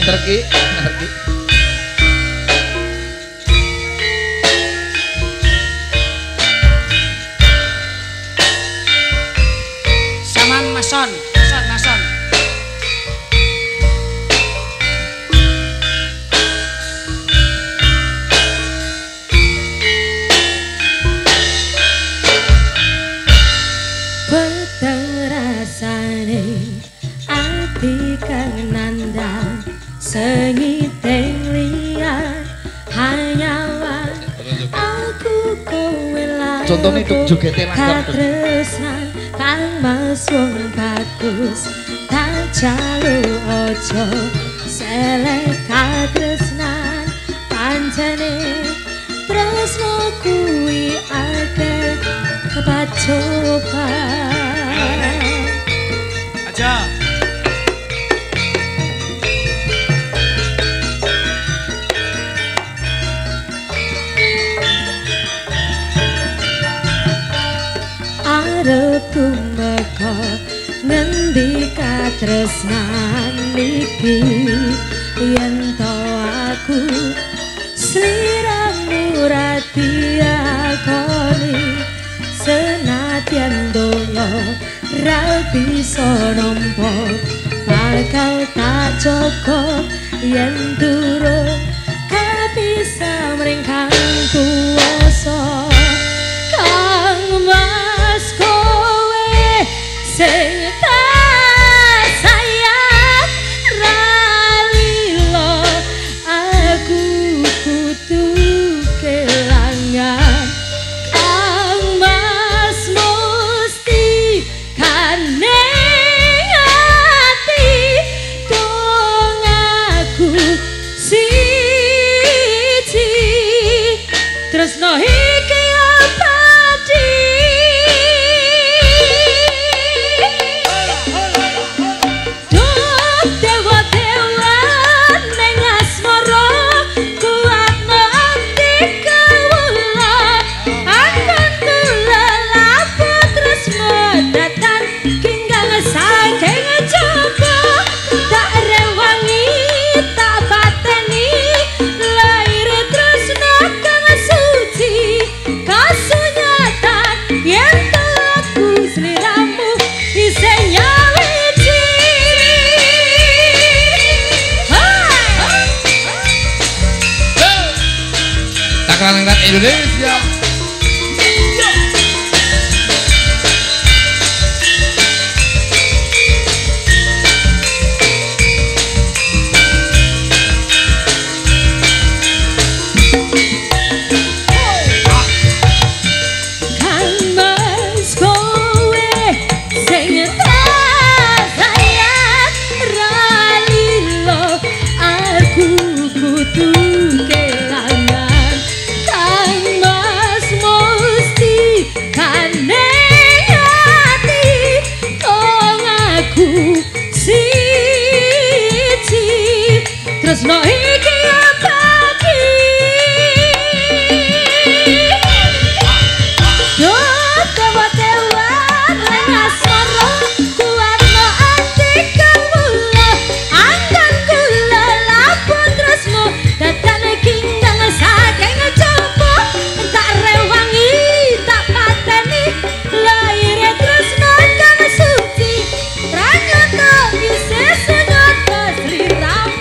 Bener Ki, bener Ki. Saman Mason. Sengiteng liar hanyawan aku kowe lan contohnya jogete langkap katresnan kang masung bagus tak jalu ojo selek katresnan pancene tresno kuwi akeh kepacoba aja arep tumeka ngendi katresnan iki yen to aku sliramu rati akoni senadyan donya ra bisa nampa bakal tak jaga yen durung kabisa mring kang kuwasa kang mas kowe sing tak sayang ralilo aku kudu kelangan kang mas musti kaneng ati dong aku siji tresno iki Indonesia. No iki abadi yo dewa-dewan asmara kuatno ati kawula angkan kula lapun tresno dadane kinggang saking coba tak rewangi tak pateni laire tresno kang suci pranyata isih sunyata sliramu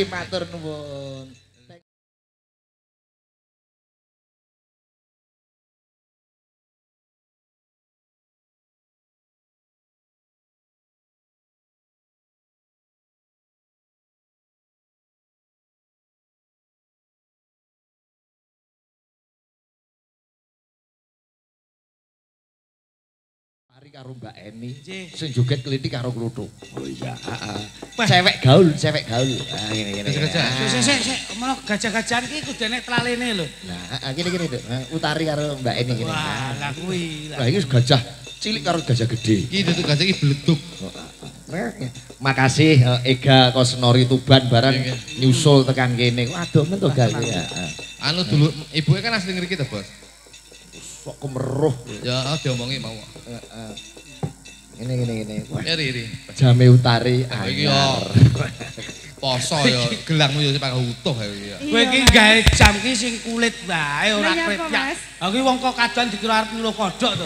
matur nuwun. Mari karo Mbak Eni. Nggih. Sing joget klitik karo kluthuk. Oh iya, heeh. Cewek gaul. Ah ngene. Sik, malah gajah-gajahan ki kudune tlalene lho. Nah, gini. Utari karo Mbak Eni gini. Wah, lah kuwi. Lah iki gajah cilik karo gajah gede. Iki duduk gajah iki bleduk. Makasih Ega Kosnori Tuban barang nyusul tekan kene. Waduh men to gal ya. Anu dulu ibuke kan asli ngriki to, Bos. Sok kemeruh. Ya, diomongi mau. Heeh. Ini. Wah, Iri. Jame Utari Iki yo anyar. poso yo, gelangmu yo pakai utuh ya iki. Kowe iki gawe jam ki sing kulit wae ora Lah, nyapa, krepyak. Mas? Ha kuwi wong kok kadoan dikira arep nyuluh kodhok to.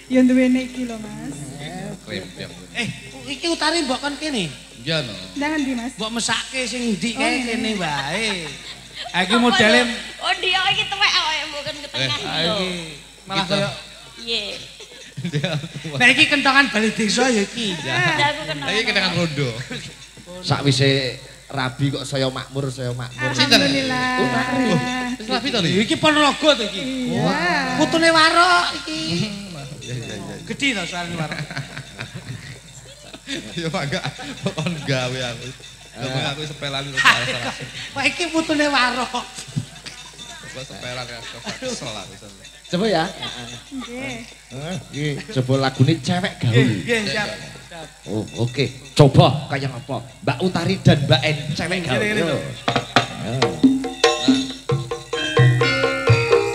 Ya duwene iki lho, Mas. Krempyang. Iki Utari mbok kon kene. Iya no. Nang ndi, Mas? Mbok mesake sing ndik kae kene wae. Ha iki modele Oh dia iki tuwek awake mboken ke tengah ha lho. iki malah Gitu. kaya Iya. Nah iki kentongan bali desa ya iki. Udah aku kenal. Lagi kedengan rondo. Sakwise rabi kok saya makmur. Alhamdulillah. Wis rapi to, Li? Iki Ponorogo to iki. Iya. Putune Warok iki. Iya. Gedhi to suarane Warok. Ya enggak kon gawe aku. Ngomong aku sepelan kok salah. Wah iki putune Warok. Kok sepelan ya kesel aku. Coba ya. Nggih. Iki coba lagune cewek gaul. Nggih, siap. Oh, oke. Coba kayak apa? Mbak Utari dan Mbak En cewek gaul. Gini, Yo.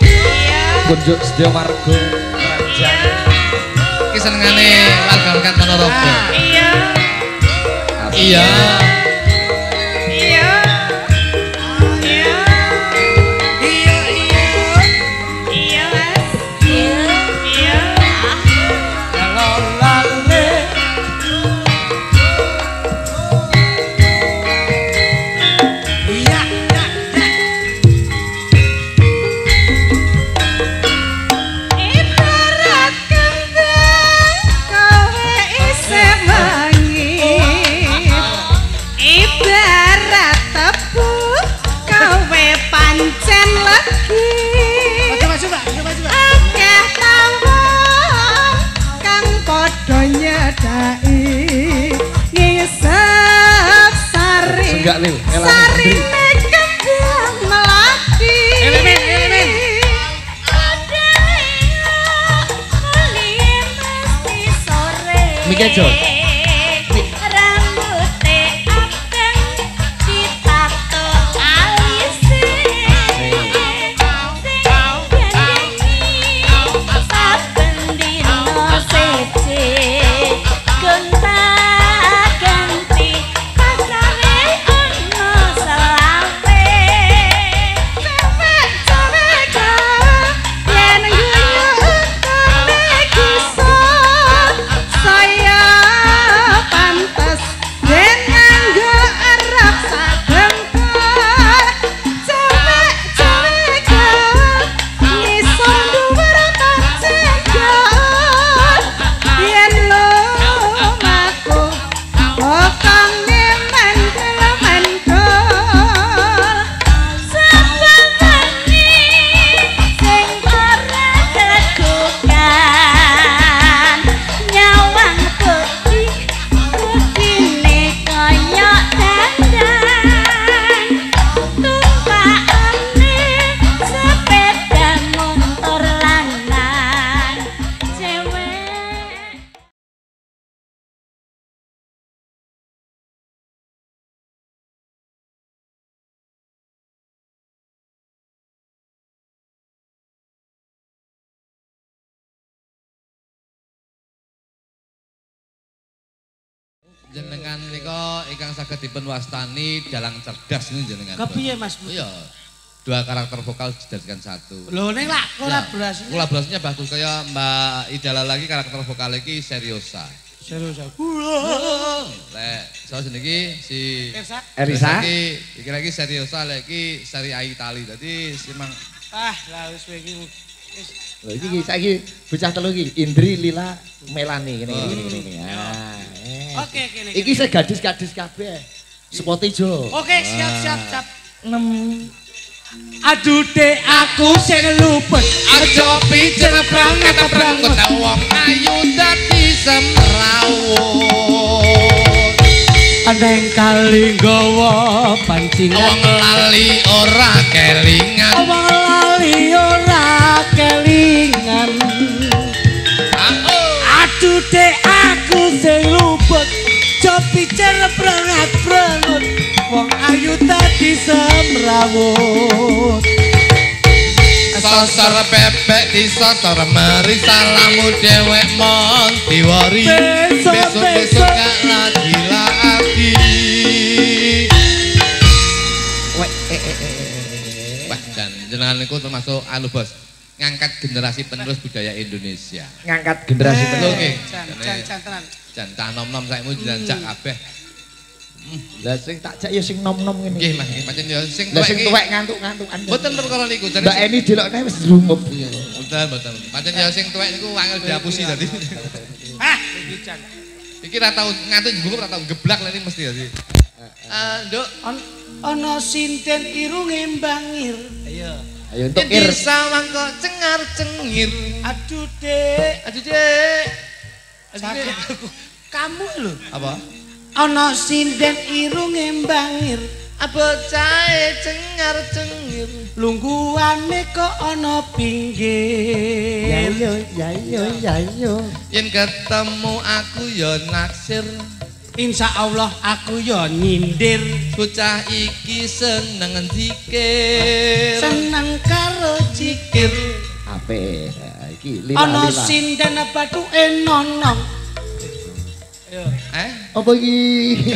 Iya. Kunjuk sedya warga kerajaan. Iki senengane warga Kat Ponorogo. Iya. Iya. Iya. Iya. Iya, Mas. Iya. Ibarat kembang kowe isih mangit. Ibarat tebu kowe pancen legi. Coba. Akeh tawon kang padha nyedaki ngisep sari. Senggak, Lil. Elang. Sarine kembang melati. Elemen. Mike John. Rambuté abang ditato alise. Saben dino siji gonta-ganti pasare ono selawe. Cewek yen guyon kowe kisah saya pantes yen nganggo arep sadengkar. Cewek iso dhuwur tancengan yen lumaku okange mentel-mentel. Sababane sing ora kegugan nyawang putih kudine kaya dandan tumpakane sepeda motor lanang cewek. Jenengan nika ingkang saged dipun wastani dalang cerdas niku jenengan. Bos. Kepiye Mas? Iya. Dua karakter vokal dijadikan satu. Lho ning lak kolaborasi. Kolaborasinya bagus kayak Mbak Idala lagi karakter vokal iki Seriosa. Serius aku. Lek saya seniki si Erisa. Iki lagi Seriosa lagi Seri Aitali. Dadi simang Lah wis kowe iki. Lho iki saiki bocah telu iki Indri, Lila, Melani gini. Ah. Oke, kene. Iki sing gadis-gadis kabeh. Spot ijo. Oke, siap. 6 Aduh dek aku sing luput. Aja pijer pranget wong ayu dadi semrawut. Neng kali nggawa pancingan. Wong lali ora kelingan. Wong lali ora kelingan. Aduh dek aku sing luput. Aja pijer pranget wong ayu dadi semrawut. Sosor bebek disosor meri salamu dewek mon diwari. Besok-besok gak lagi. Wah, dan jenengan niku termasuk anu Bos, ngangkat generasi penerus budaya Indonesia. Ngangkat generasi penerus. Oke. Jan Jan nom-nom saikmu dilancak kabeh. Lah sing tak jak ya sing nom-nom ngene. Nggih, Mas, pancen ya sing Lah tuwek sing iki. tuwek ngantuk-ngantukan. Mboten perkara niku. Mbak Eni delokne wis rumup. Mboten. Pancen ya sing tuwek niku angel dihapusi dadi. Hah, iki Jan. Iki ra tau ngantuk njupuk ra tau geblak lha mesti dadi. Nduk, Ana sinden irunge mbangir. Ayo. Ayo untuk ir. sawang kok cengar-cengir. Aduh dek. Aduh, Dek. Kamu lho. Apa? Ana sinden irunge mbangir. Bocahe cengar-cengir. Lungguhane kok ana pinggir. Ya yo. Yen ketemu aku ya naksir. Insya Allah aku ya nyindir. Bocah iki seneng zikir. Seneng karo zikir. Ape iki lila. Ana sinden bathuke nonong. Apa iki?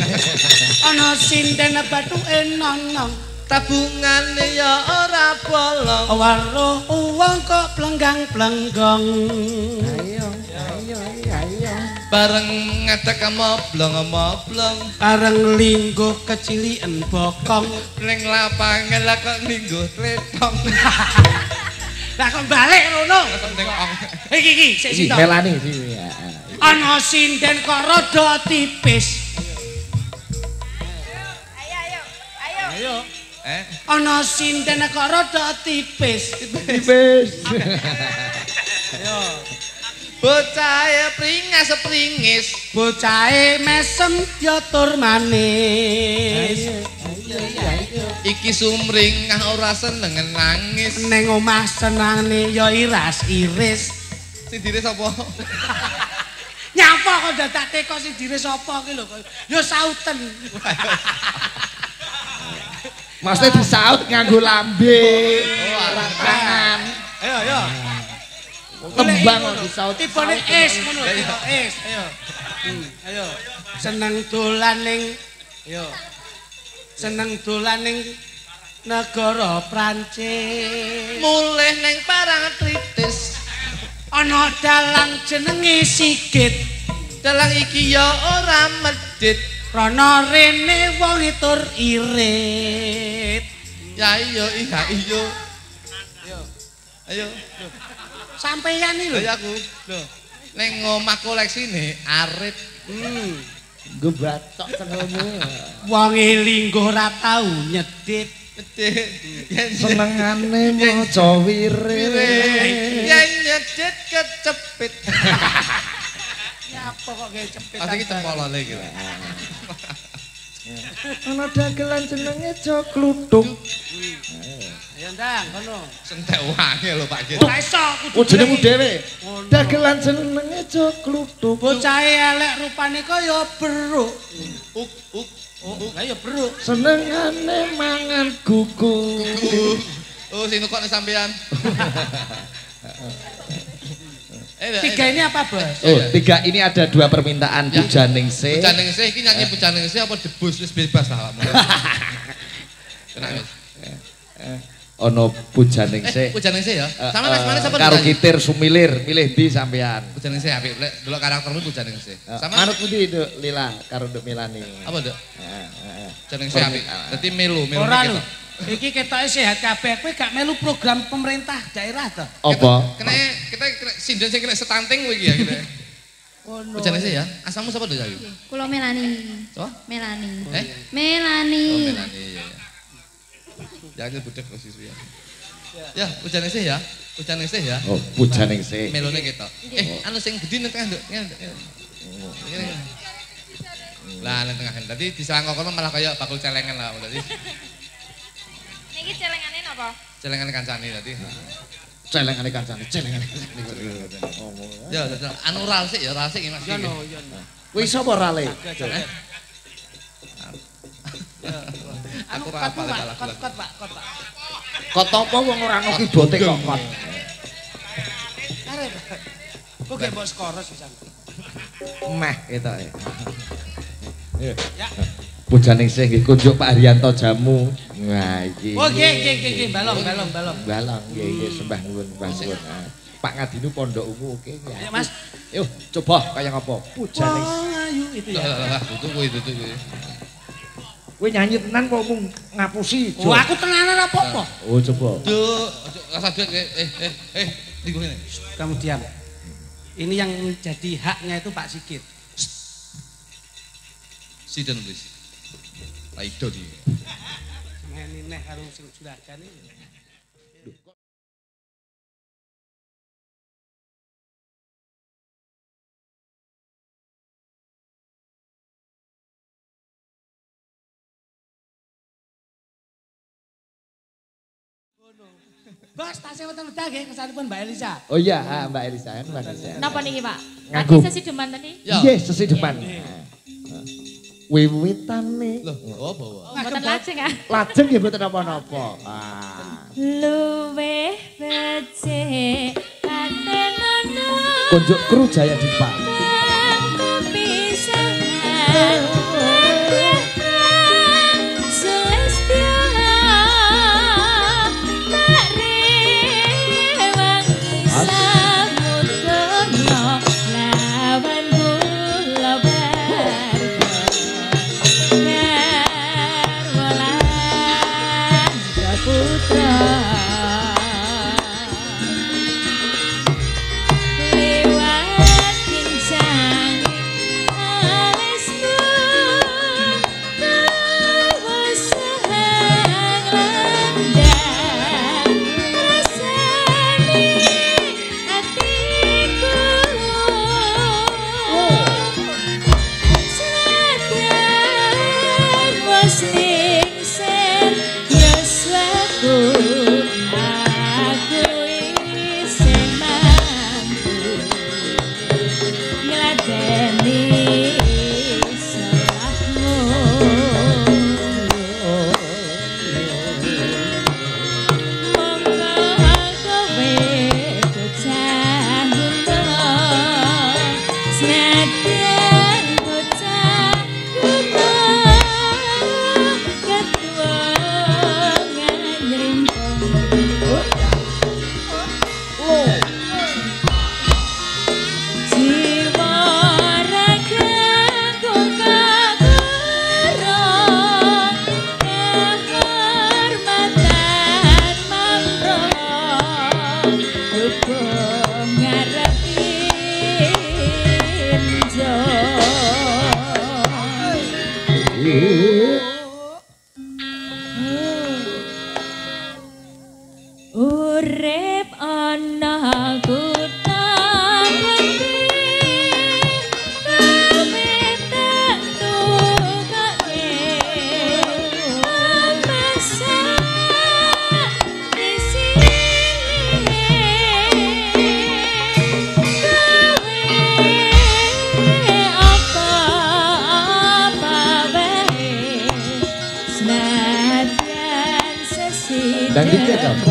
Ana sinden bathuke nonong. Tabungane ya ora bolong. Waruh uwong kok plenggang-plenggong. Ayo. Bareng ngadeg moblong-moblong. Areng lingguh kecilien bokong. Ning lapangan lah kok lingguh tletong. Lah kok balik ngono. Ning ong. Iki sik Iki sito. Melani iki. Ana sinden kok rada tipis. Ayo. Ana sinden kok rada tipis. Tipis. Bocahe pringis. Bocahe mesem ya tur manis. Iki sumringah ora seneng nangis. Ning omah senane ya iras-iris. Sing dire sapa? Nyapa kok dadak teko sing dire sapa ki lho. Ya sauten. Maksudnya disaut nganggo lambe. Ora tangan. Ayo. Tembang kok disaut. Tipone es ngono, es. Ayo. Ayo. Seneng dolan ning Seneng dolan ning negara Prancis. Mulih ning Parangtritis. Ana dalang jenenge Sigit. Dalang iki ya ora medhit. Rono rene wong tur irit. Ya iya. Ayo. Sampeyan iki lho. Lha aku. Lho. Ning omah koleksine arit. Nggo batok cengelmu. Wong lingguh ora tau nyedhit. Senengane maca wirid. Yen nyedhit kecepit. Nyapa kok gawe cepet. Iki tempolane iki. Ana dagelan jenenge Joglutuk. Ayo ndang kono. Sentek wangi lho Pak Git. Ora iso kudu. Oh jenengmu dhewe. Dagelan jenenge Joglutuk. Bocahe elek rupane kaya beruk. Uk. Lah ya beruk. Senengane mangan kuku. Oh sing kok sampean. Tiga ini apa, Bos? Oh, tiga ini ada dua permintaan Ya. Pujaningsih. Pujaningsih iki nyanyi Pujaningsih apa debus wis bebas lah awakmu. Tenang wis. Ono Pujaningsih. Pujaningsih ya. Sama Mas Manis apa karo nyanyi? Kitir Sumilir, milih di sampean. Pujaningsih apik. Lek delok karaktermu Pujaningsih. Sama Manut pundi Duk Lila karo Duk Milani. apa, Dok? Pujaningsih apik. Dadi melu Ora iki lho. ketok. Iki ketoke sehat kabeh. Kowe gak melu program pemerintah daerah to? Apa? Kena kita sinden sing kena stunting kowe iki ya kita. Pujaningsih ya. Asalmu sapa, Dok? Kula Melani. Sopo? Melani. Eh? Melani. Oh, Melani. Iya. Yakin budek kok sisu ya. Ya, hujan sih ya. Hujan sih ya. Oh, pujan ning sik. Melone ketok. Anu sing gedhi nang tengah, Nduk. Lah nang tengah. Dadi diserang kono malah kaya bakul celengan lah dadi. Niki celengane napa? Celengan kancane dadi. Celengane kancane. Ya, anu ral sik ya, ral sik Mas. Yo no, yo no. Kuwi sapa rale? Anu Aku ra kot, apal Pak, kot, Pak, kot, Pak. Kot apa wong ora ono kibote kok kot. Arep. Kok gak mbok skoros pisan. Meh ketok e. Ya. Pujan ning sik nggih kunjuk Pak Haryanto jamu. Nah iki. Oh, nggih, balong. Balong nggih sembah nuwun, sembah nuwun. Pak Ngadinu Pondok Ungu oke ya. Ayo, Mas. Yuk, coba kaya ngapa? Pujan ning Ayu itu ya. Lah, tutup kuwi. kowe nyanyi tenan kok mung ngapusi. Oh, aku tenanan apa-apa. Oh, coba. Duh, rasa duit tunggu ini. Kamu diam. Ini yang menjadi haknya itu Pak Sigit. Siden wis. Raido di. Ngene neh karo sing juragan iki. Bos, tasnya wonten wedang nggih kesanipun Mbak Elisa. Oh iya, Mbak Elisa kan Mbak Elisa. Napa niki, Pak? Ngaku. Tadi sesi deman tadi. Iya, sesi depan. Wiwitane. Loh, oh bawa. Mboten lajeng ah. Lajeng ya mboten apa-apa. Ah. Luweh becik atenono. Konjuk kru Jaya Dipa. Kepisahan. Celestiala. Tak rewangi samudono. Lawan kula putra lewat kincang alismu bersahang landang rasani hatiku senadyan musning sen yoswaku aku isih mampu ngladeni salahmu monggo kowe bocah muda senadyan bocah muda ketua jiwa ragaku kagurung kehormatan mamrong hubung ngarepi urip ana kutha Dan dikit dong.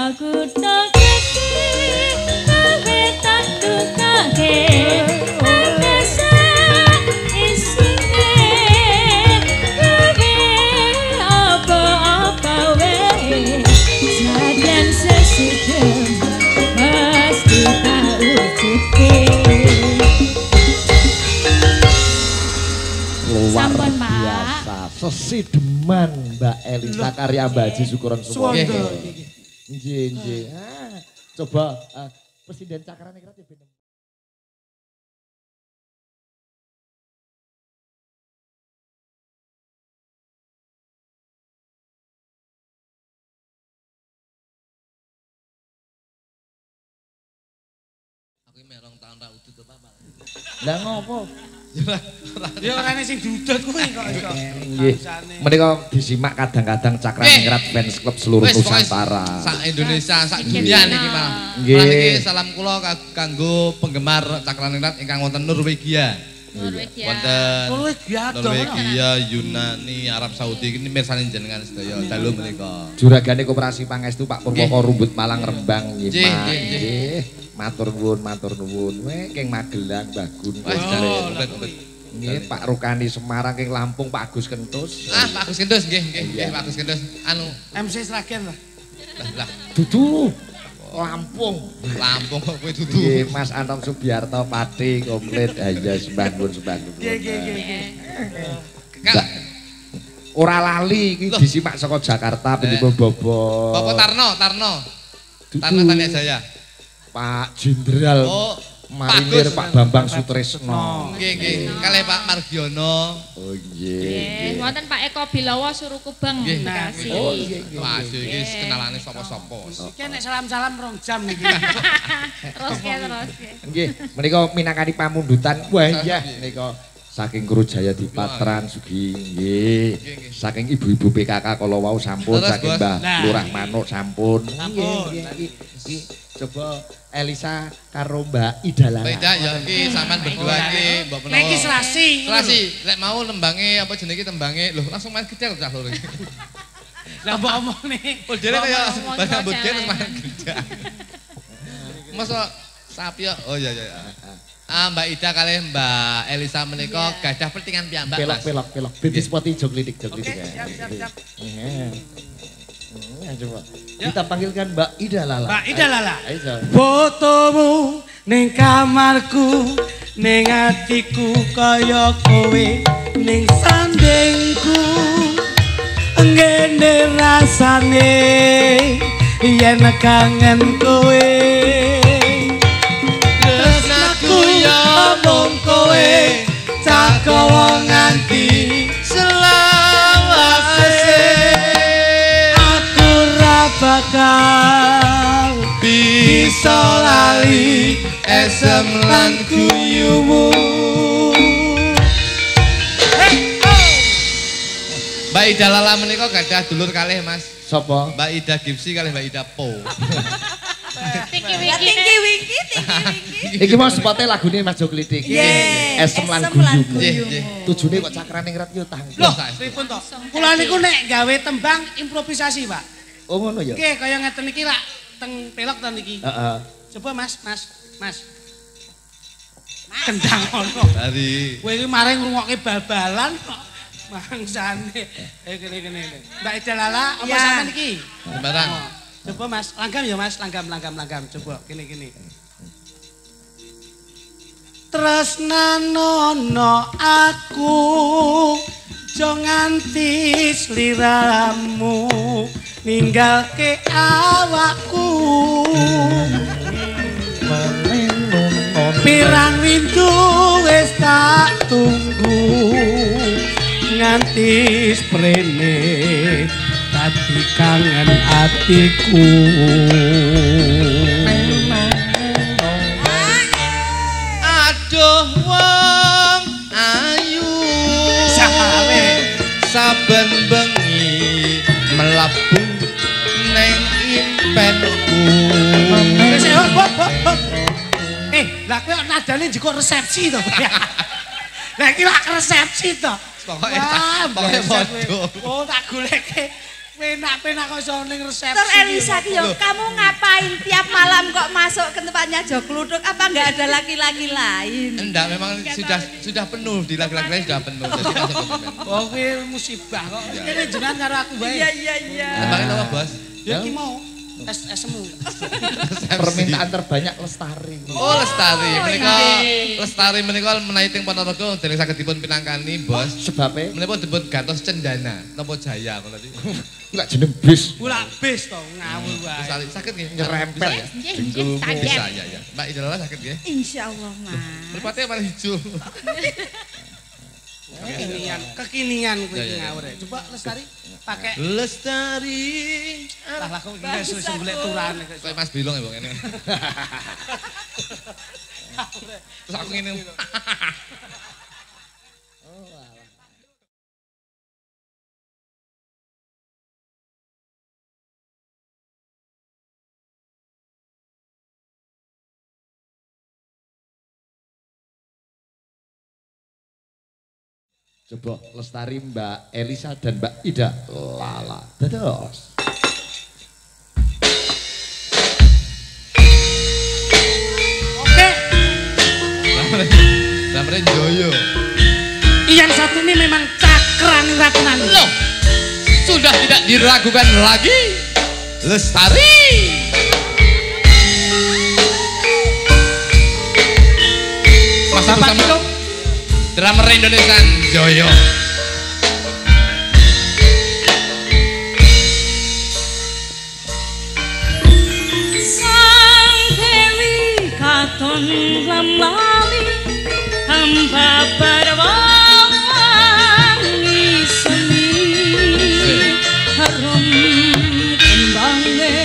aku tak tapi tak dukake rasa isine tapi apa-apa wae sadan sesudah pasti tak ujuke. Luar Sampun, Pak. biasa. Sesideman Mbak Elisa Karya Baji Syukuran semua. Suwondo. Nggih, nggih. Coba Presiden Cakraningrat ya ben. Aku merong tahun ra udut apa Pak. Lah ngopo? Ya orane sing dudut kuwi kok iso. Nggih. Menika disimak kadang-kadang Cakraningrat Fans Club seluruh Wis, pokoknya Nusantara. Sak Indonesia, sak Iki dunia dina. niki malah. Nggih. Malah niki salam kula kanggo penggemar Cakraningrat ingkang wonten Norwegia. Norwegia. Wonten Norwegia dong. Norwegia, Yunani, Arab Saudi ini mirsani jenengan sedaya dalu menika. Juragane Koperasi Pangestu Pak Purwoko Rumbut Malang Rembang nggih. Nggih, Pak. nggih, nggih. Nggih. Matur nuwun, matur nuwun. Weh king Magelang Mbah Gun. Wes Nggih. Nggih, Pak Rukani Semarang king Lampung Pak Agus Kentus. Pak Agus Kendus nggih, nggih, Pak Agus Kendus. Anu, MC Sragen lah. lah Dudu Lampung. Lampung kok kowe dudu. Nggih, Mas Anton Subiarto Pati komplit aja sembah nuwun. Nggih, nggih, nggih. Kak, Ora lali iki Loh. disimak saka Jakarta penjebol bobo. Bapak Tarno, Tarno Dudu. Tania Jaya. Pak Jenderal Oh, Marinir Bagus. Pak Bambang Sutresno. Nggih, nggih. Kalih Pak Margiono. Oh nggih. Nggih, wonten Pak Eko Bilawa Surukubang Nggih. Bekasi. Oh nggih. Wah, iki kenalane sapa-sapa. Iki nek salam-salam 2 jam iki. Terus ke. Nggih, menika minangkani pamundutan. Wah iya menika saking Kru Jaya Dipatran Sugi nggih. Saking ibu-ibu PKK kala wau sampun, Terus, saking Bos. Mbah Nah. Lurah Manuk sampun. Sampun. Nggih, nggih. Coba Elisa karo Mbak Ida Lala. Baik dah ya iki sampean berdua iki mbok menawa. Nek iki Selasi. Selasi, lek mau nembange apa jenenge tembange, lho langsung main gede cah lho. Lah mbok omongne. Oh, dene kaya ngomong banyak sama budget terus cewek. main gede. Masa sapi ya? Oh iya iya. Mbak Ida kali Mbak Elisa menika gadah pertingan piyambak Mas. Pelok. Binti spot ijo klitik Oke, siap. Coba. Kita panggilkan Mbak Ida Lala. Mbak Ida Lala. Ayo. Fotomu ning kamarku, ning atiku kaya kowe, ning sandengku. Ngene rasane yen kangen kowe. Tresnaku ya mung kowe, cakawa nganti selawase. aku ra bakal Bisa lali esem lan guyumu. Mbak Ida Lala menika gadah dulur kalih Mas. Sopo? Mbak Ida Gipsi kalih Mbak Ida Po. Tinggi Ya tinggi wingki. Iki mau spotnya lagune Mas Jo Klitik. Yeay, Esem lan Esem lan guyum. Nggih, nggih. Tujune kok Cakraningrat yo tanggung. Loh, pripun to? Kula niku nek gawe tembang improvisasi, Pak. Oh ngono ya. Oke, kaya ngeten iki lak teng pelok ta niki. Heeh. Coba Mas. Kendang ono. Dari Kowe iki mari ngrungokke bal-balan kok mangsane. Kene. Mbak Ida Lala, apa Ya. sampean iki? sembarang. Coba Mas, langgam ya Mas, langgam. Coba kene. Tresnanono aku jo nganti sliramu ninggalke awakku. Pirang rindu wis tak tunggu nganti sprene dadi kangen atiku. Aduh wong ayu Sawe. saben bengi mlebu neng impenku. Wis hop. Lah kowe nadane njiko resepsi to. Lah iki lak resepsi to. Pokoke Wah, pokoke brengsek kowe. padha. Oh, tak goleke. Penak-penak kok iso ning resepsi. Dokter Elisa ki yo, kamu ngapain tiap malam kok masuk ke tempatnya Jo Kluduk? Apa enggak ada laki-laki lain? Enggak, memang sudah penuh di laki-laki lain sudah penuh. Jadi masuk konsumen. Oh, kuwi musibah kok. Kene jenengan karo aku bae. Iya. Tembaknya apa, Bos? Ya ki mau esmu. Permintaan terbanyak Lestari. Oh, Lestari. Lestari menika menawi teng Ponorogo dereng saged dipun pinangkani, Bos. Sebabnya Menika dipun gantos Cendana, napa Jaya ngono tadi. enggak jeneng bis. Kula bis to ngawur wae. Lestari saged nggih Nyerempet. Nggih, Bisa ya. Mbak Idala saged nggih. Insyaallah, Mas. Mripate malah hijau. Kekinian kuwi Ya, ya. ngawur. Coba Lestari pakai Lestari. lah kok iki wis golek turane kok. Kayak Mas Bilong ya, Bang ini. Terus aku ngene. Coba Lestari, Mbak Elisa dan Mbak Ida. Lala. Dados. Oke, Lamre Joyo. yang satu ini memang cakran rakunan. Loh, sudah tidak diragukan lagi. Lestari. Mas Bapak sama itu drummer Indonesia Joyo. Sang Dewi katon lamlami hamba berwangi semi harum kembange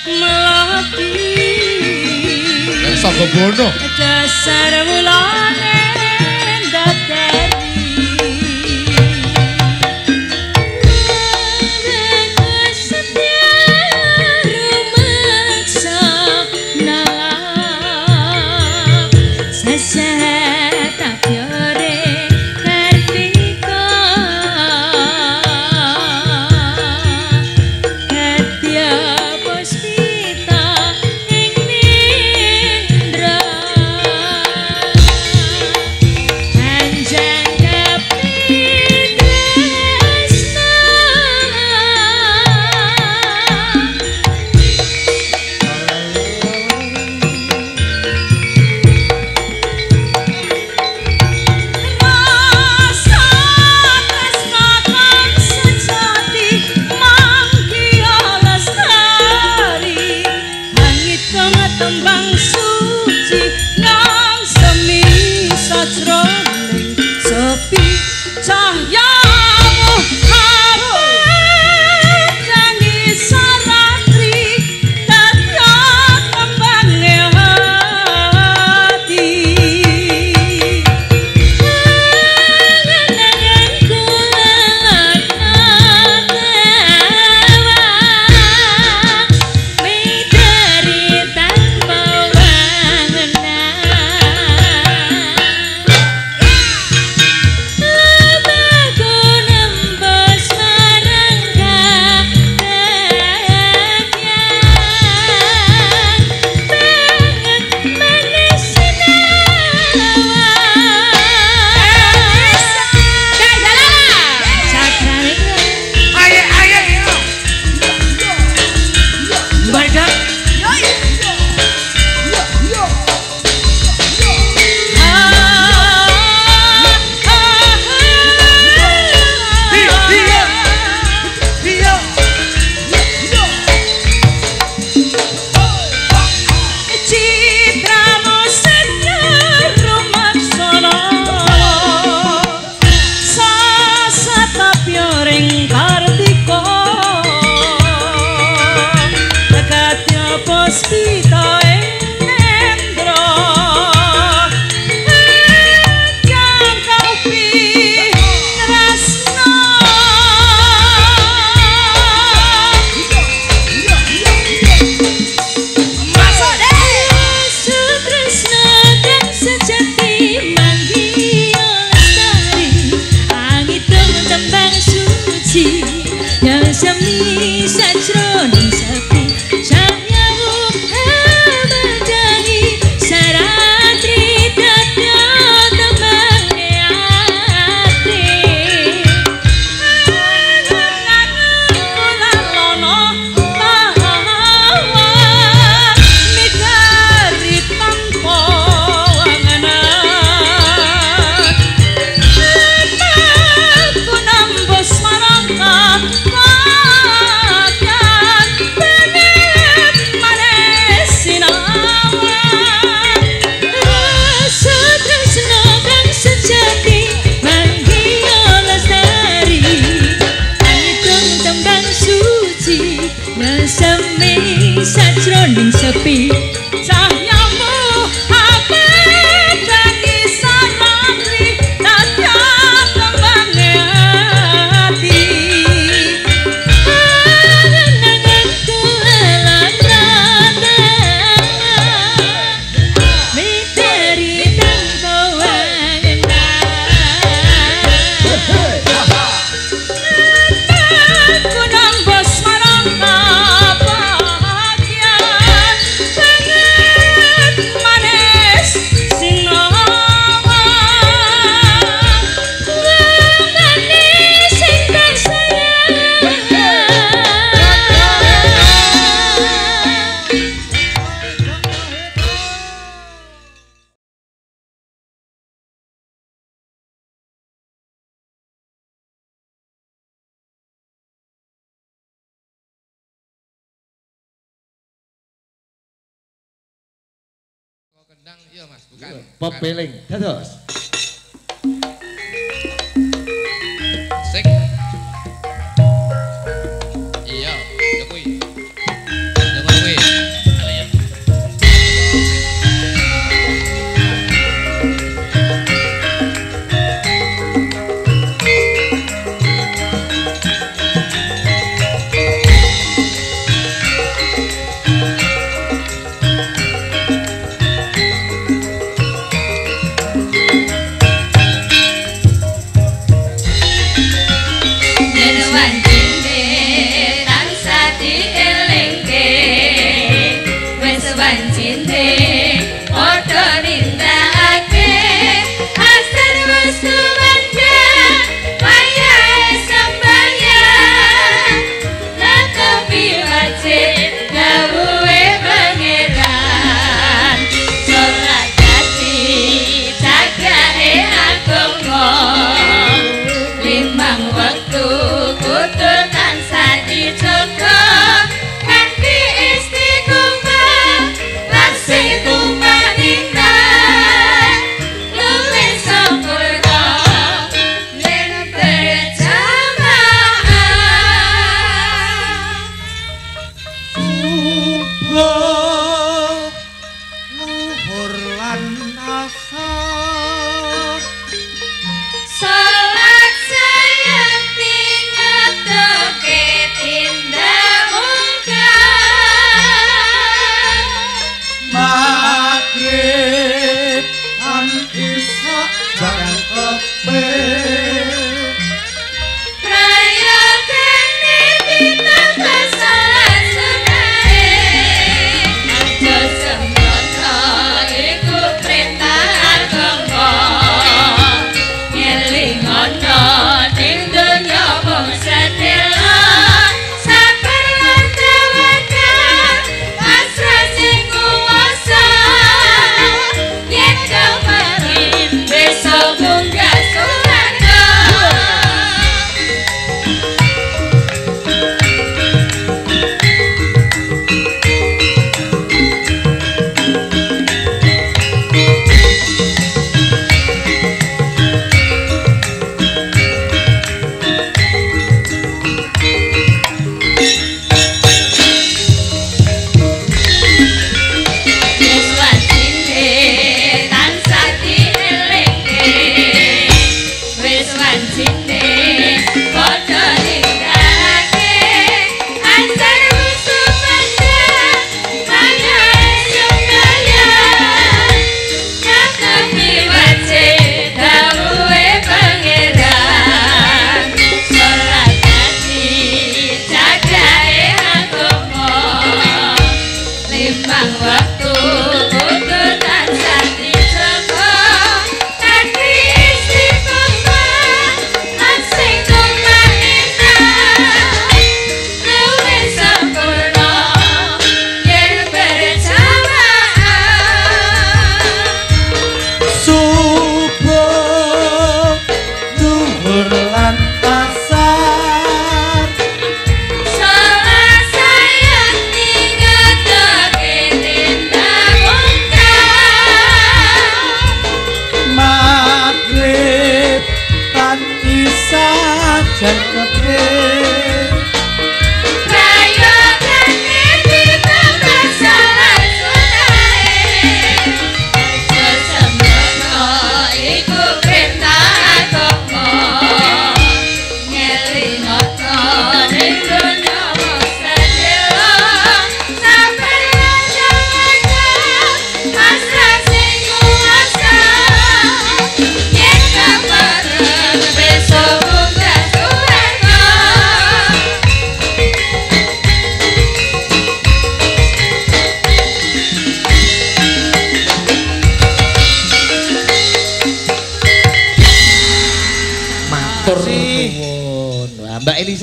melati Sogo Bono. dasar mulane dateri yang semi sajroning sepi cahayamu abadi saratri dada temane ati kula lono pahawa mikari tanpa wanganan aku nambus marangka makan pengen manis sinawan rasa tresno kang sejati manggio lestari hitung tembang suci ngasemi sajroning sepi cahyamu abadi saratri dada tembane ati anganku elang-elang miteri tanpa aku nambus marangka bahagian pengen manis sinawan manis sing tersayang Kendang iya Mas, bukan. Pepeling dados. Sik. Iya, ya kuwi. Ya kuwi.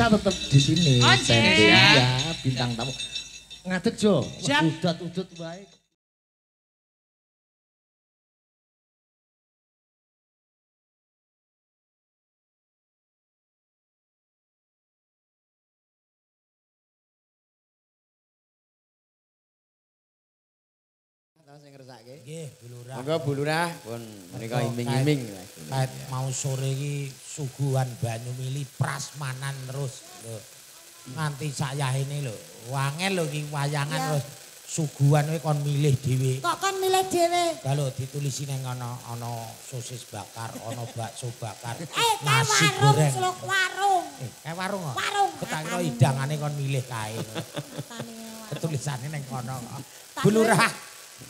Elisa tetap di sini. Oh, Standing, iya. ya, bintang tamu. Ngadeg Jo. Siap. Udat-udut baik. Nggih, Bu Lurah. Monggo Bu Lurah pun menika iming-iming. Kait mau sore iki suguhan banyu mili prasmanan terus lho. Nganti sayahene lho. Wangel lho iki wayangan terus suguhan kuwi kon milih dhewe. Kok kon milih dhewe? Kalau ditulisi neng ana sosis bakar, ana bakso bakar, Kayak nasi warung, goreng. seluk warung. Kayak warung kok. Warung. Ketakno hidangane kon milih kae. Tani warung. Tulisane neng kono. Bu Lurah.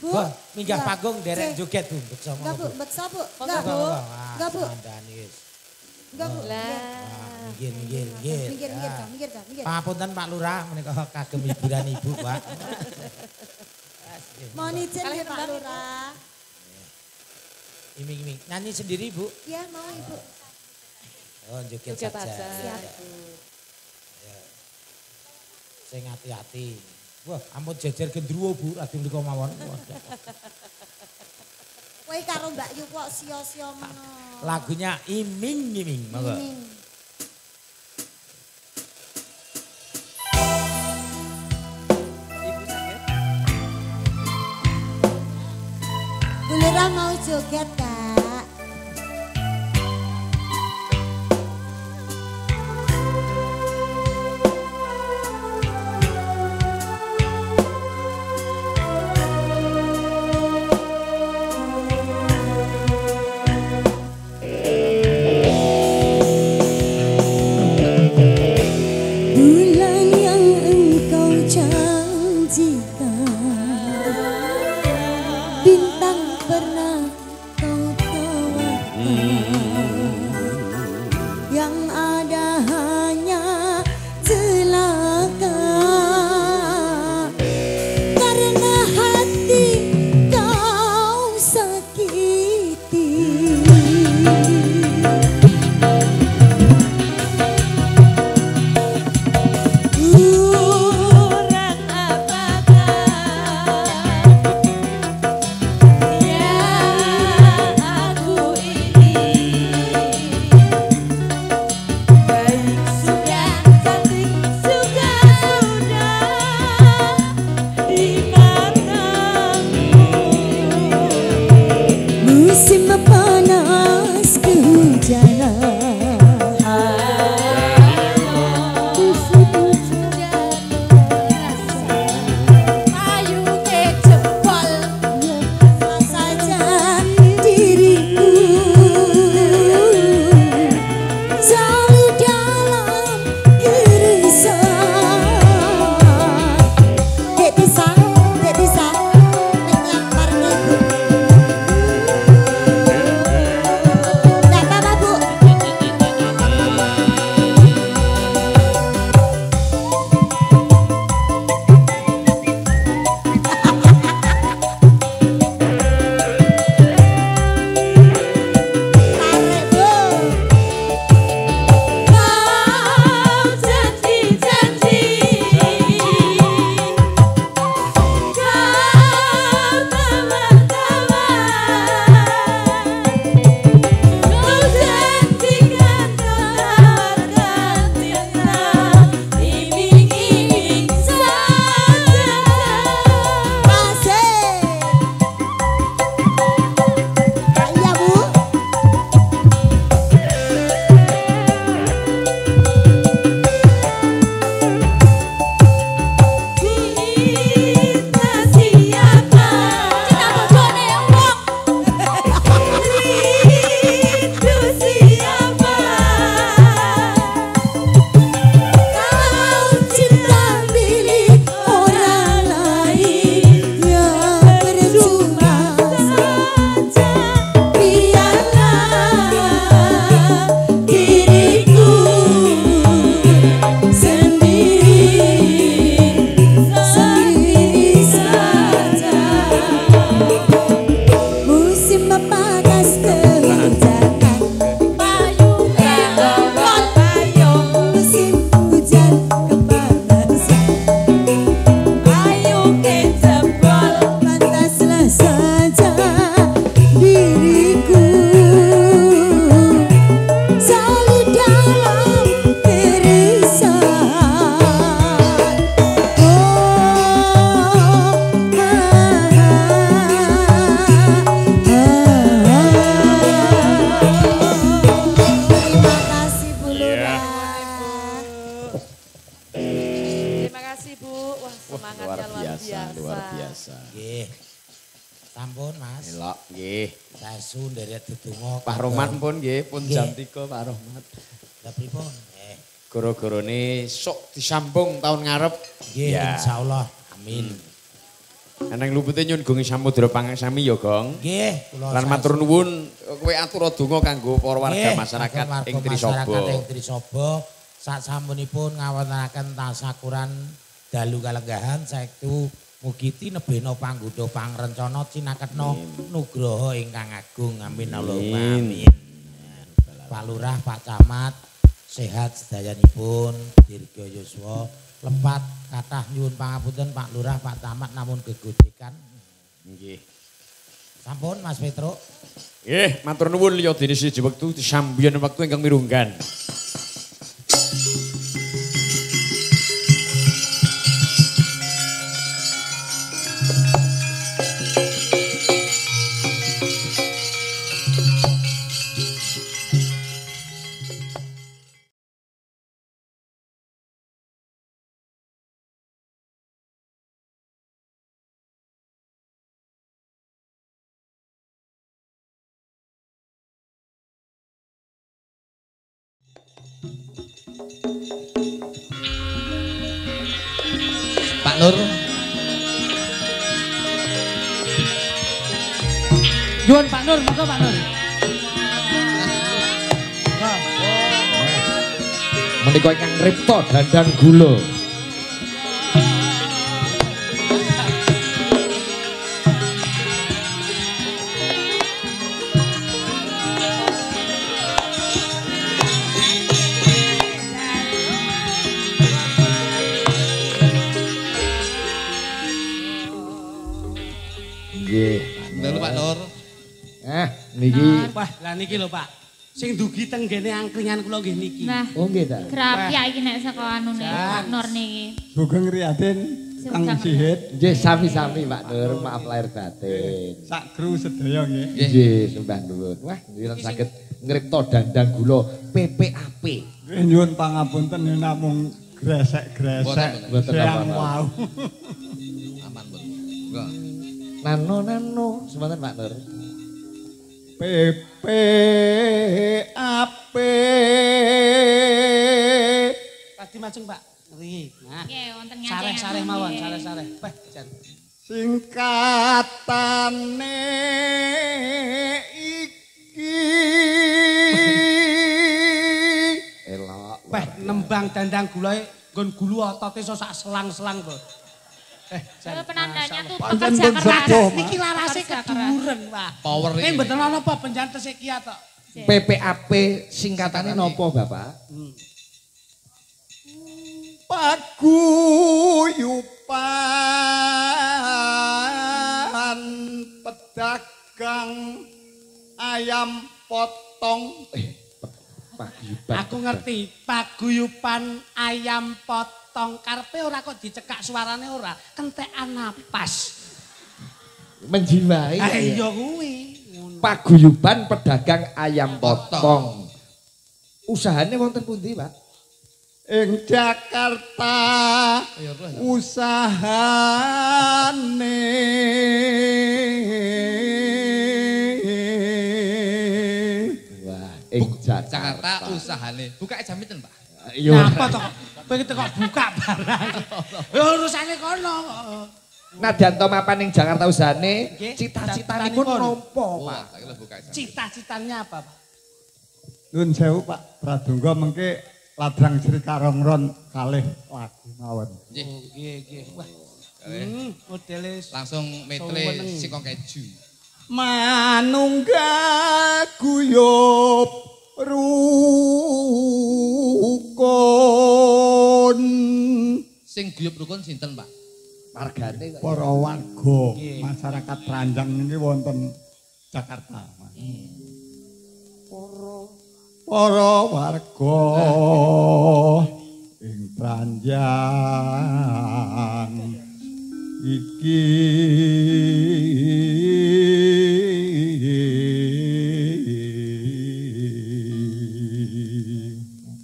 Bu, minggah iya. panggung derek Cek. joget Bu. Beksa Enggak Bu, monggo, beksa Bu. Monggo, Enggak Bu. monggo. Enggak Bu. Sandani wis. Enggak Bu. Wah, minggir. Minggir, Ya. minggir, minggir. Pangapunten Pak Lurah menika kagem hiburan Ibu, Pak. Mohon izin ya Pak Lurah. Iming-iming. Nyanyi sendiri, Bu? Ya, mau Ibu. Oh, joget saja. Siap. Sing hati-hati. Wah, ampun jejer gendruwo, Bu, radi mriko mawon. Kowe karo Mbak Yu kok sia-sia ngono. Lagunya iming-iming, monggo. Iming. Bu Lurah mau joget, Kak. Bulan yang engkau janjikan, bintang pernah kau tawarkan, yang ada hanya celaka, karena hati kau sakiti. kasih Bu. Wah, semangatnya luar biasa. Nggih. Sampun, Mas. Elok, nggih. Saestu nderek dedonga. Pak Rohmat pun nggih, pun jam 3 Pak Rohmat. Lah pripun? Goro-gorone sok disambung tahun ngarep. Nggih, insyaallah. Amin. Anang lupute nyun gungi samudra pangasami ya, Gong. Nggih, kula lan matur nuwun kowe atur donga kanggo para warga masyarakat ing Trisaba. Sak sampunipun ngawontenaken tasakuran dalu kalenggahan saektu mugi tinebena panggodha pangrencana cinaketna nugraha ingkang agung. Amin Allahumma amin. Pak Lurah, Pak Camat, sehat sedayanipun, dirga yuswa, lepat kathah nyuwun pangapunten Pak Lurah, Pak Camat namun gegojekan. Nggih. Sampun Mas Petro. Nggih, matur nuwun liya dene siji wektu disambiyan wektu ingkang mirunggan. Pak Nur. Nyuwun Pak Nur, monggo Pak Nur. Menika ingkang ngripta dandang gula. Nggih. Lho Pak Nur. Niki. Wah, lah niki lho Pak. Sing dugi teng gene angkringan kula nggih niki. Nah. Oh nggih ta. Grapyak iki nek saka anune Pak Nur niki. Sugeng Riyaden Kang Sihit. Nggih sami-sami Pak Nur, maaf lahir batin. Sak kru sedaya nggih. Nggih, sembah nuwun. Wah, ngira saged ngripta dandang gula PPAP. Nggih nyuwun pangapunten yen namung gresek-gresek siang wau. Aman, Bun. Enggak. Nano, semanten Pak Nur. PPAP. Tadi majeng Pak. Nggih. Nah. Nggih, wonten Sareh-sareh mawon, sareh-sareh. Wah, jan. Singkatane iki. Elok. Wah, nembang dandang gulae nggon gulu otote iso sak selang-selang to. Penandanya tuh Pancen pekerja pun keras. sepuh, Mak. Niki larase keduren, Pak. Power Ini ini. mboten ana apa penjantes iki ya tok. PPAP singkatannya nopo Bapak? Paguyupan pedagang ayam potong. Paguyuban. Aku ngerti, paguyupan ayam potong karepe ora kok dicekak suarane ora, kentekan napas. Menjiwai. Ah iya kuwi. Paguyuban pedagang ayam potong. Usahane wonten pundi, Pak? Ing Jakarta usahane Wah, ing Jakarta usahane. Buka jam pinten, Pak? Iya. Napa to kok kowe kok buka barang. Ya urusane kono. Nadyan to mapan ing Jakarta usahane, Nggih, cita-citanipun nopo, Pak? Saiki lho buka jam. Cita-citanya apa, Pak? Nuwun sewu Pak Pradongga mengke ladrang Sri Karongron kalih lagu mawon. Nggih. Nggih, nggih. Wah. Modele Langsung metle singkong keju. Manunggal guyub rukun Sing guyub rukun sinten, Pak? Margane kok. para warga masyarakat Ranjang niki wonten Jakarta. Para warga ing Ranjang iki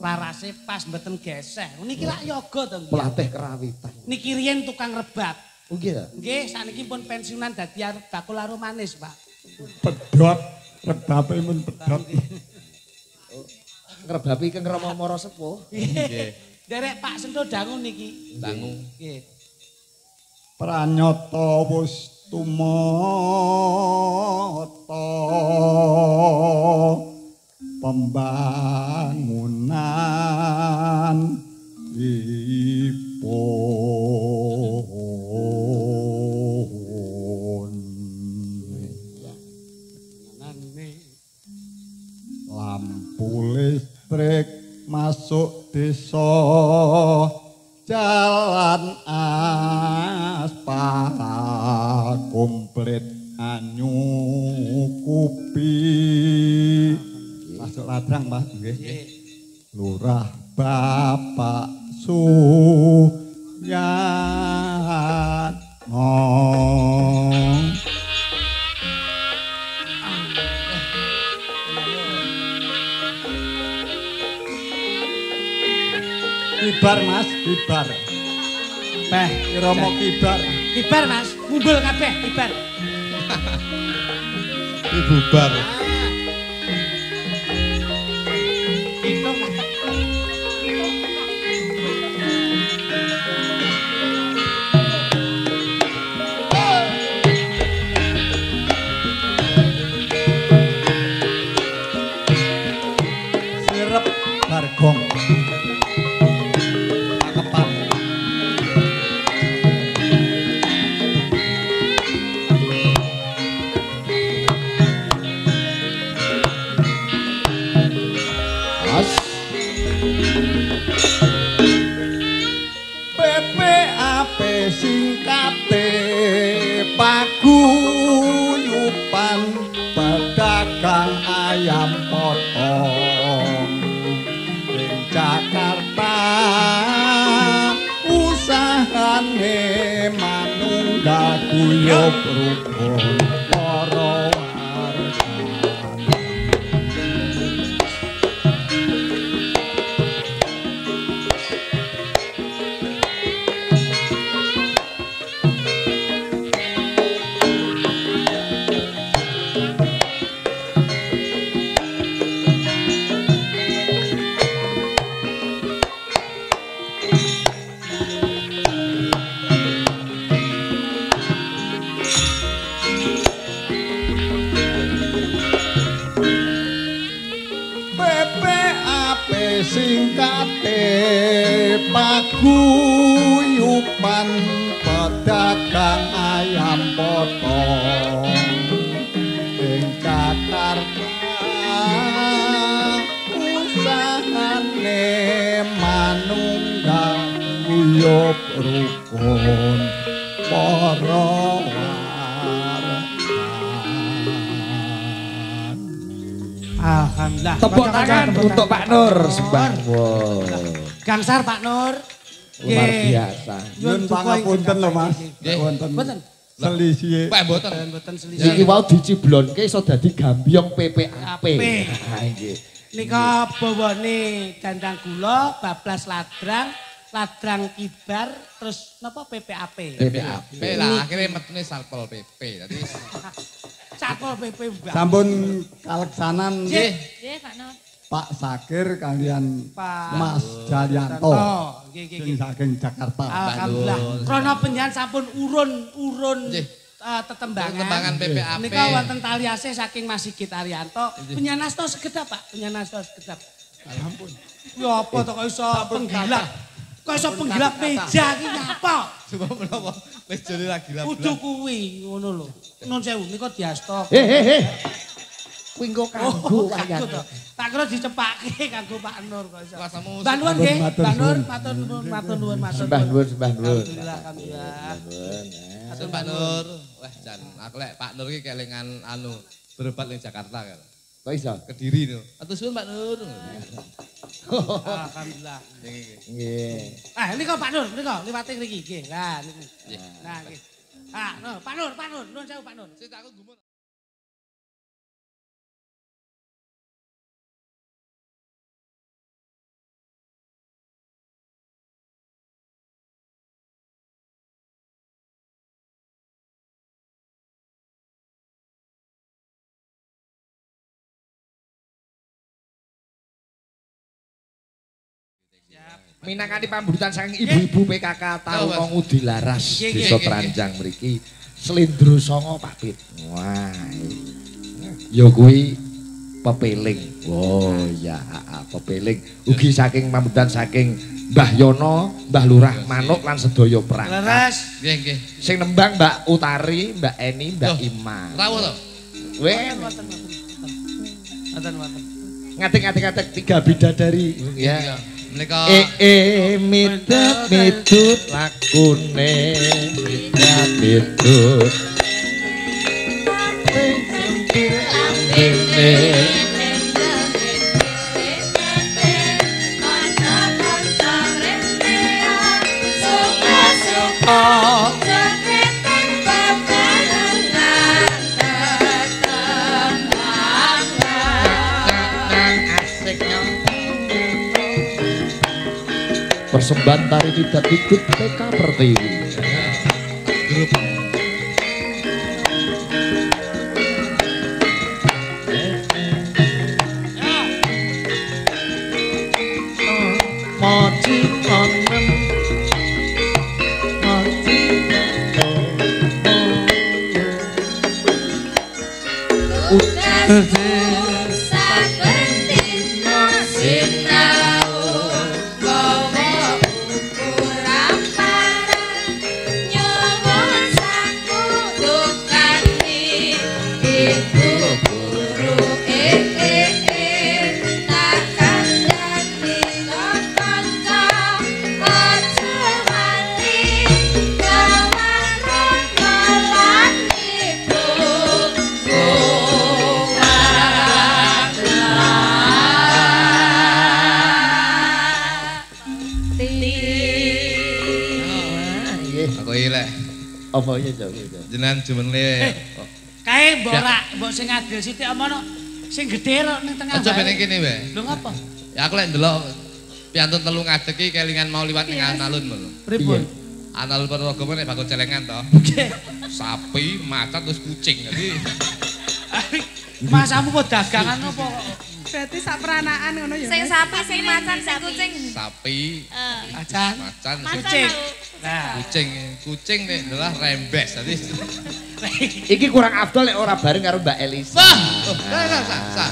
larase pas mboten geseh. Niki lak yoga to nggih. Pelatih kerawitan. Niki riyen tukang rebab. Oh nggih ta? Nggih, sakniki pun pensiunan dadi bakul karo manis, Pak. Pedhot, rebape mun pedhot. Ngrebapi Kang Rama Mara Sepuh. Nggih. Derek Pak Sento dangu niki. Dangu. Nggih. Pranyata wis tumata pembangunan ipun lampu listrik masuk desa jalan aspal komplit anyukupi masuk ladrang Mas nggih Lurah Bapak Suyatno kibar Mas, kibar. Beh, Romo kibar. Kibar Mas, ngumpul kabeh kibar. Dibubar. Itu Sirep Bargong. Singkate paguyupan pedagang ayam potong ing Jakarta usahane manunggal guyub rukun para singkate paguyupan pedagang ayam potong ing Jakarta usahane manunggal guyub rukun para alhamdulillah. Tepuk tangan untuk Pak Nur Sembah. Gangsar Pak Nur. Luar biasa. Nyun pangapunten lho Mas. Mboten. Selisih. Pak mboten. Mboten selisih. Iki wau diciblonke iso dadi gambyong PPAP. Nah nggih. Nika bawane dandang gula, bablas ladrang, ladrang kibar, terus napa PPAP. PPAP lah akhirnya metune Satpol PP. Dadi Satpol PP Mbak. Sampun kaleksanan Nggih. Nggih, Pak Nur. Pak Sakir kalian Pak Mas Jaryanto Nggih, nggih, sing nggih. saking Jakarta. Alhamdulillah. Krana panjenengan sampun urun tetembangan. Tetembangan PPAP. Nika wonten tali asih saking Mas Sigit Arianto. Penyanyi nasta segedap, Pak. Penyanyi nasta segedap. Ampun. Ya apa to kok iso penggilap. Kok iso penggilap meja iki apa? coba menapa mejane ra gila. Kudu kuwi ngono lho. Nun sewu nika diasta. Kuwi engko kanggo wayang. Tak kira dicepake kanggo Pak Nur kok iso. Kuasamu. Mbah Nur nggih, Mbah Nur matur nuwun, matur nuwun, matur Sembah nuwun, sembah nuwun. Alhamdulillah, alhamdulillah. Matur Pak Nur. Wah jan aku lek Pak Nur iki kelingan anu berobat ning Jakarta kan. Kok iso? Kediri no. Atur suwun Pak Nur. Alhamdulillah. Nggih. Ah nika Pak Nur, nika liwate mriki nggih. Lah niku. Nah nggih. Ah, no, Pak Nur, nuwun sewu Pak Nur. Sik aku gumun. Minangkani pamburutan saking ibu-ibu PKK Taunong Udilaras Desa Tranjang mriki Slendro Songo Pak Pit. Wah. Ya kuwi pepeling. Oh ya, pepeling. Ugi saking pamburutan saking Mbah Yono, Mbah Lurah Manuk lan sedaya perangkat. Leres. Nggih, nggih. Sing nembang Mbak Utari, Mbak Eni, Mbak Ima. Rawuh to. Weh. Wonten. Ngatik-ngatik tiga bidadari. Ya. Menika mitut lakune mitut. Persembahan tari tidak ikut PK Pertiwi. Grup. Moci konem. Moci konem. Apa ya Cok? Jenengan jumenle. Kae mbok rak, mbok sing adil sithik amono sing gedhe ro ning tengah. Aja ben kene wae. Lho ngapa? Ya aku lek ndelok piantun telu ngadeg iki kelingan mau liwat ning alun ngono. Pripun? Alun Purwokerto nek bakal celengan to. Sapi, macan terus kucing. Jadi Masamu kok dagangan apa? Berarti sak peranaan ngono ya. Sing sapi, sing macan, sing kucing. Sapi, macan, kucing. Nah, kucing nek adalah rembes. Dadi iki kurang afdol nek ora bareng karo Mbak Elisa. Wah, sah.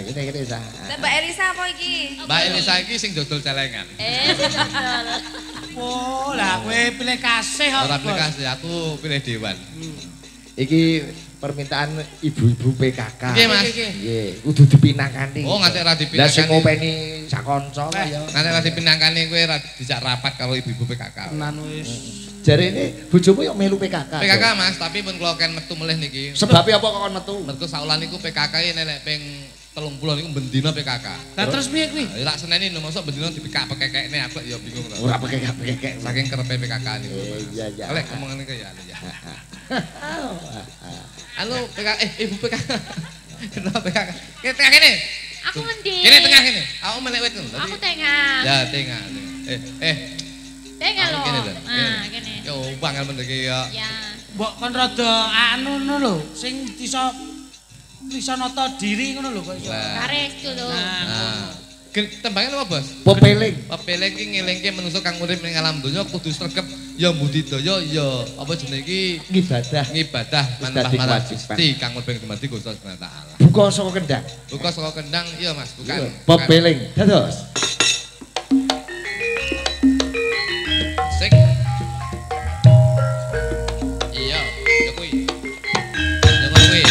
Gini sah. Mbak Elisa apa iki? Mbak Elisa iki sing dodol celengan. Dodol. Oh, lah kowe pilih kasih kok. Ora pilih kasih, aku pilih dewan. Iki permintaan ibu-ibu PKK. Nggih, Mas. Nggih, kudu dipinangkani. Oh, nganti ra dipinangkani. Lah sing ngopeni sak kanca kaya. Nganti ra dipinangkani kowe ra dijak rapat karo ibu-ibu PKK. Tenan wis. Jarene bojomu yo melu PKK. PKK Mas, tapi pun kula ken metu melih niki. Sebabnya apa kok kon metu? Mergo saulan niku PKK nek ping 30 niku bendina PKK. Lah terus piye kuwi? Lak seneni mosok bendina dipekak-pekekne aku ya bingung to. Ora pekek-pekek saking kerepe PKK niku. Iya. Lek omongane kaya ya. Halo PKK ibu PKK. Kenapa PKK? Kene. Aku ngendi? Kene tengah kene. Aku melek wit ngono. Aku tengah. Ya, tengah. Tengah lho. Nah, kene. Yo, bangal bener iki ya. Ya. Mbok kon rada anu ngono lho, sing bisa nata diri ngono lho kok iso. Kares itu lho. Nah. Tembangnya apa, Bos? Pepeling. Pepeling ki ngelingke manungsa kang urip ning alam donya kudu sregep ya budidaya ya apa jenenge iki ngibadah manembah Gusti kang urip ing Gusti Gusti Taala. Buka saka kendang. Buka saka kendang iya Mas, bukan. Pepeling. Dados. Sik. Iya, ya kuwi. Ya kuwi.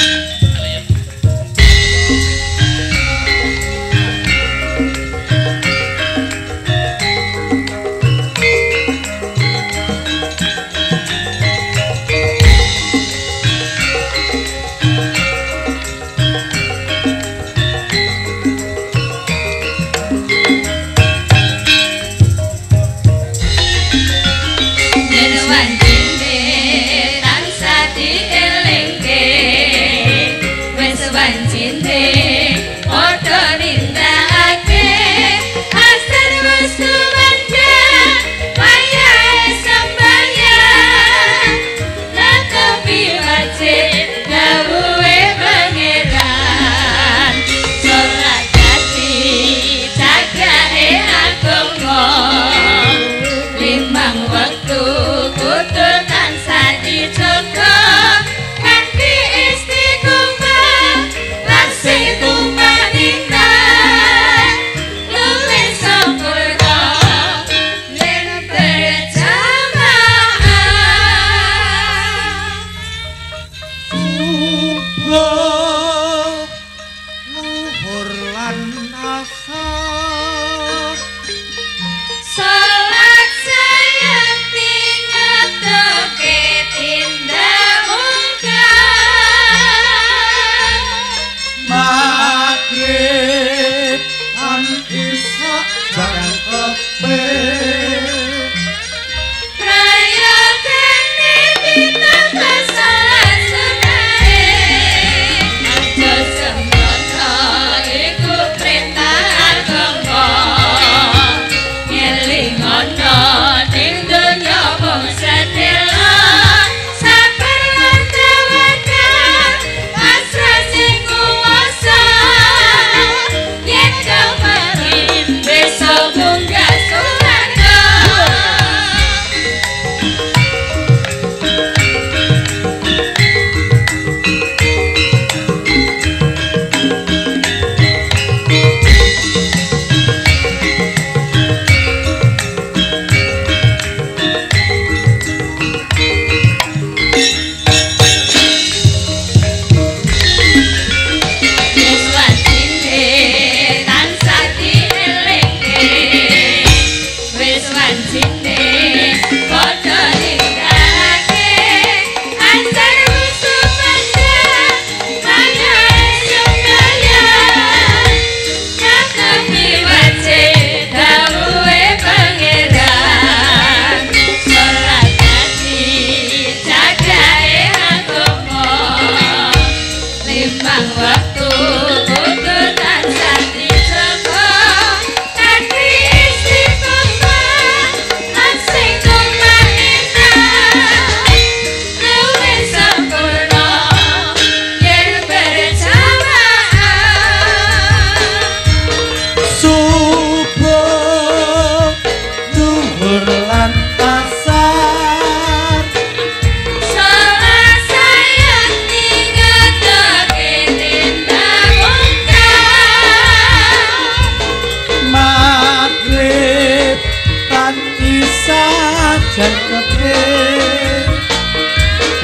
jan keping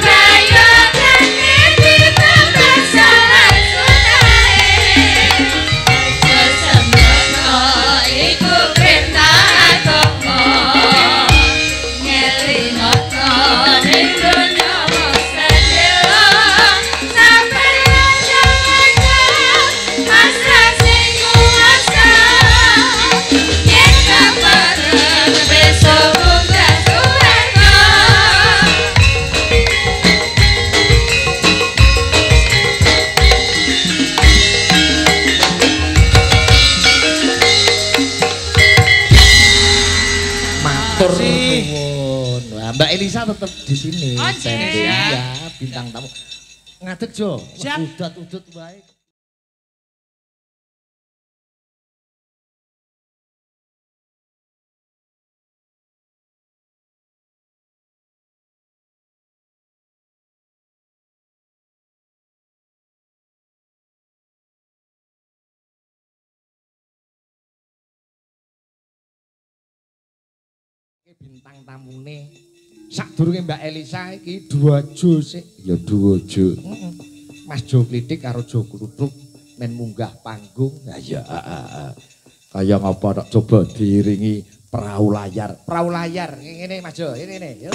Prayogane ditambah salah sunae Aja sembrono iku perintah agama Ngelingono ning donya wong sedelo Sampai lanjang-lanjang Asrah sing kuasa Yen kabareng besok munggah suwarga Matur nuwun. Wah, Mbak Elisa tetap di sini. Oh, Standing, iya. ya, bintang tamu. Ngadeg Jo. Siap. Udut-udut baik. Bintang tamune sadurunge Mbak Elisa iki dua jo sik ya dua jo. Mas Jo Klitik karo Jo Kluthuk men munggah panggung. Lah ya kaya ngapa tok coba diiringi perahu layar. Perahu layar ngene Mas Jo, ngene yo.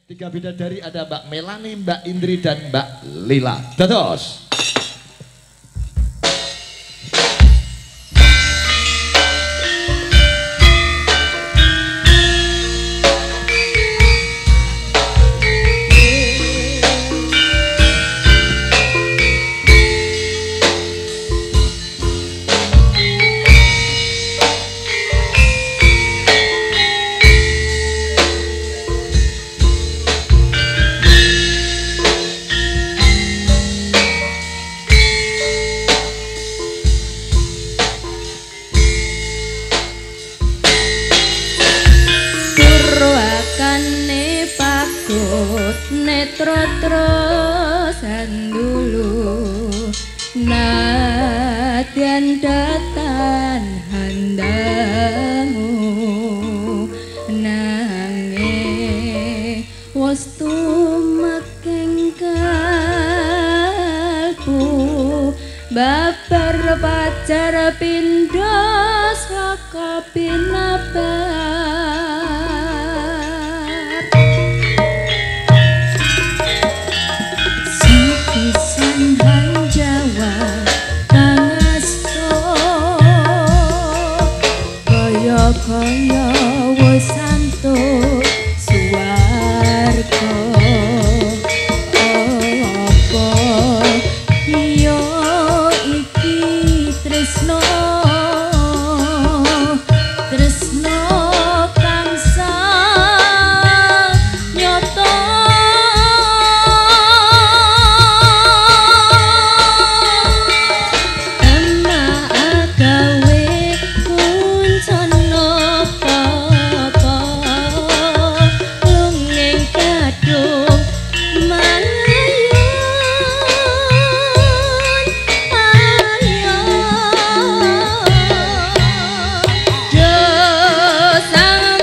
Tiga bidadari ada Mbak Melani, Mbak Indri, dan Mbak Lila. Dados. Nadyan datan handamu nanging wis tumakeng kalbu babar pacar pindha saka pinabar sikisan hanjawa kaya wis santuk suwarga apa iya iki tresno kang nyata Sang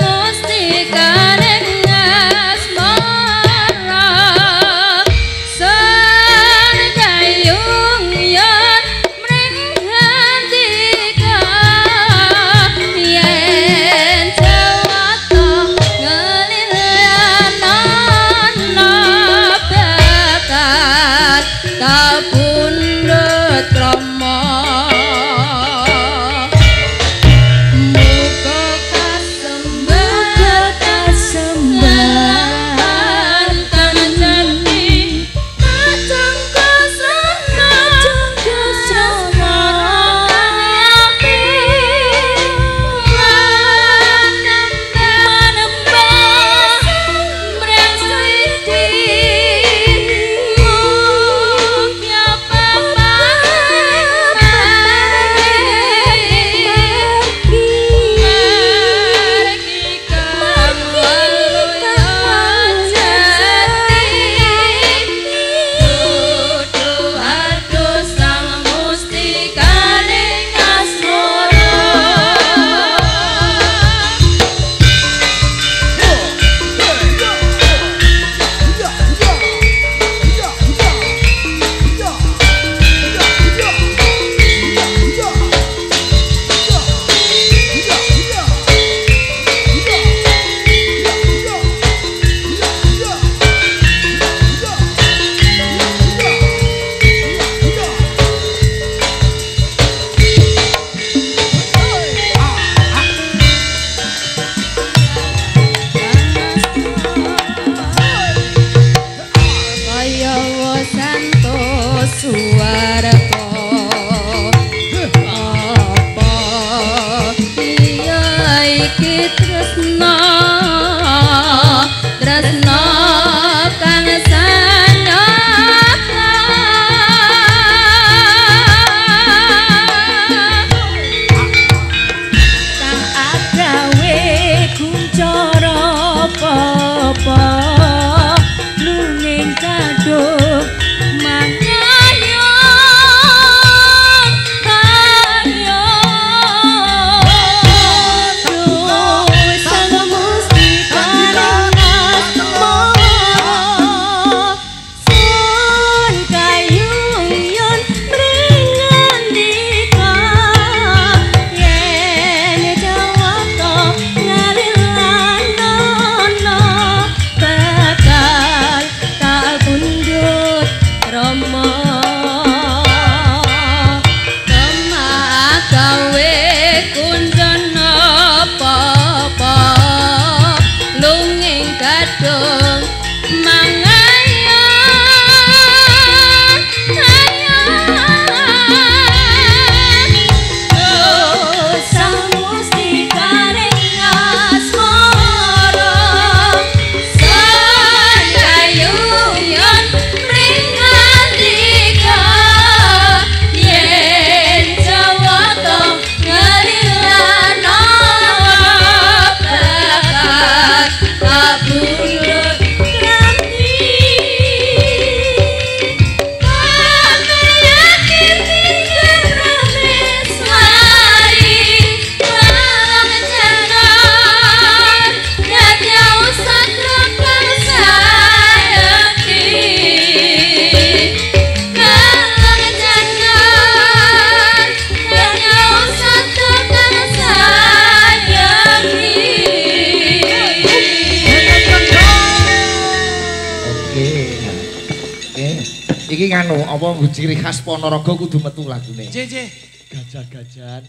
iki nganu apa ciri khas Ponorogo kudu metu lagune. Nggih. Gajah-gajahan.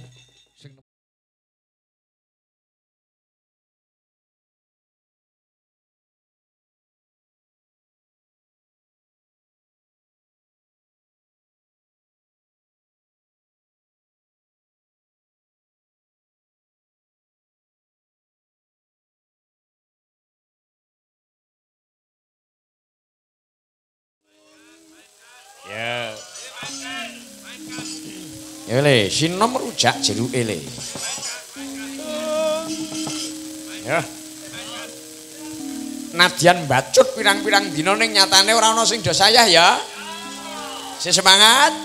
Ya. Ya le, sinom rujak jeruke le. Ya. Nadyan bacut pirang-pirang dina ning nyatane ora ana sing do sayah ya. Si semangat.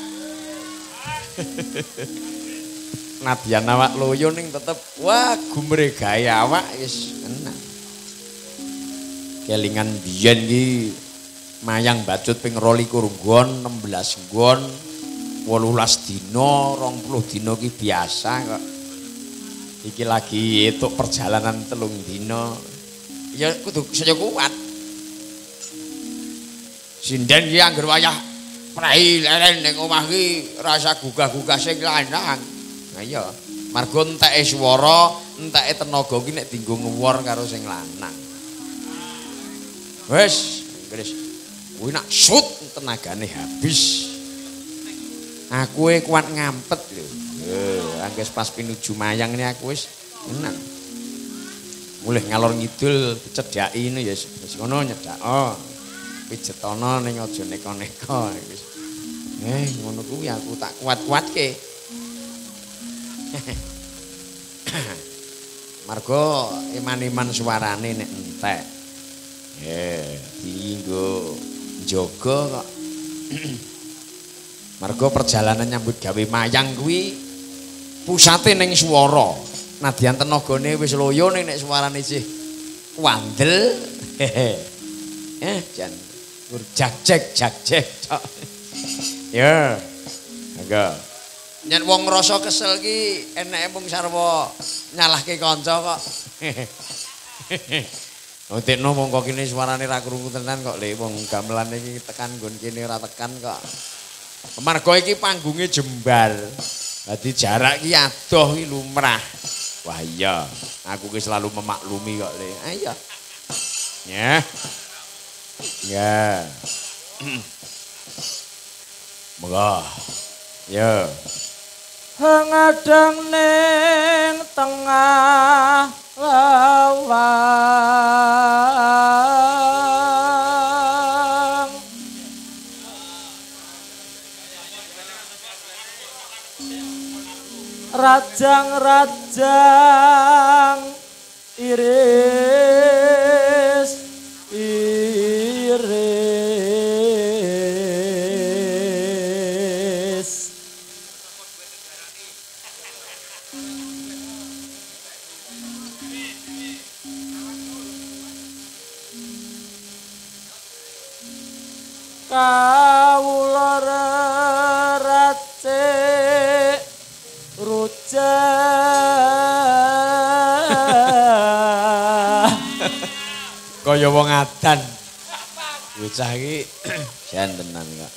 Nadyan awak loyo ning tetep wah gumre gawe awak wis enak. Kelingan biyen iki mayang bacut ping 22 nggon, 16 nggon, 18 dina, 20 dina ki biasa kok. Iki lagi entuk perjalanan 3 dina. Ya kudu saya kuat. Sinden ki anggere wayah prei leren ning omah ki rasa gugah-gugah sing lanang. Nah iya, margo enteke swara, enteke tenaga ki nek dienggo ngewor karo sing lanang. Wis, wis. Kuwi nak sut tenagane habis. Aku kuat ngampet lho. Angges pas pinuju mayang ini aku wis enak. Mulih ngalor ngidul cedhaki ini ya wis ngono nyedak. Oh. Pijetono ning aja neko-neko wis. Ngono kuwi aku tak kuat-kuatke. Margo iman-iman suarane nek entek. Dienggo jaga kok. Margo perjalanan nyambut gawe mayang kuwi pusate ning swara. Nadyan tenagane wis loyo ning nek suarane isih wandel. Jan jak-jek cok. Ya. Monggo. Yen wong ngrasa kesel ki eneke mung sarwa nyalahke kanca kok. Tekno mongko kene suarane ra krungu tenan kok le wong gamelan iki tekan nggon kene ora tekan kok. Marga iki panggunge jembar. Dadi jarak ki adoh ki lumrah. Wah iya, aku ki selalu memaklumi kok le. Ayo. Ya. Ya. Monggo. Ya. Ngadang ning tengah lawang rajang-rajang iris kawula racik rujak kaya wong adan bocah iki jan tenan kok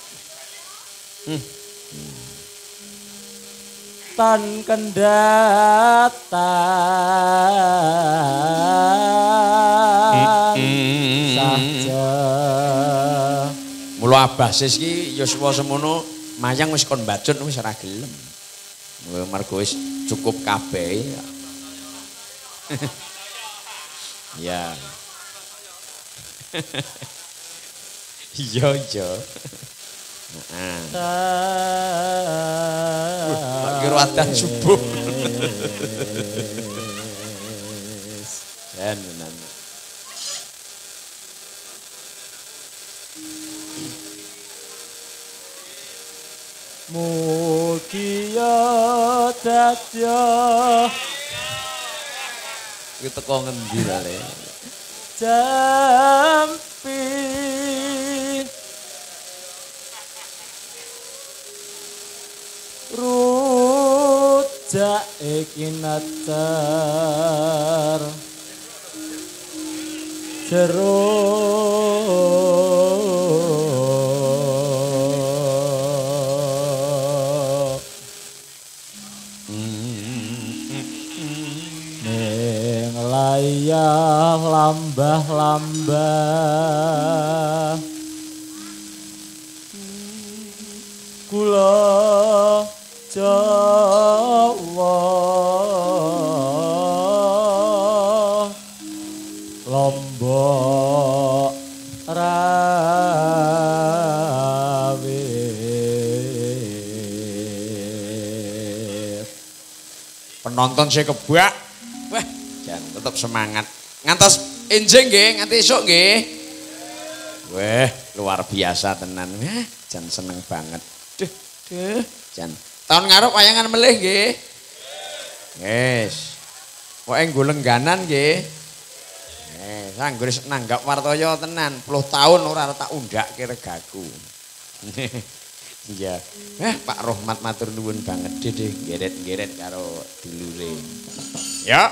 tan kendatan saja. Mula Abasis ki ya suwa semono mayang wis kon bacut wis ora gelem. Mergo wis cukup kabeh. Ya. Iya. Heeh. Tak kira adan subuh. Tenan. Mugi ya dadya iki teko ngendi ta le jampi rujak iki natar jero Ayah lambah-lambah kula Jawa Lombok Rawit. Penonton saya kebak. Wah, jangan tetap semangat. Ngantos enjing nggih, nganti esuk nggih. Wah, luar biasa tenan. Wah, jan seneng banget. Duh, jan. Tahun ngarep wayangan melih nggih. Wis. Pokoke nggo lengganan nggih. Anggur nanggap wartoyo tenan, 10 tahun ora tak undakke regaku. Iya. Pak Rohmat matur nuwun banget Dede, geret-geret karo dulure. Ya.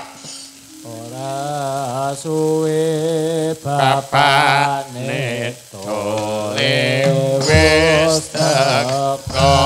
Ora suwe bapakne tole wis teko.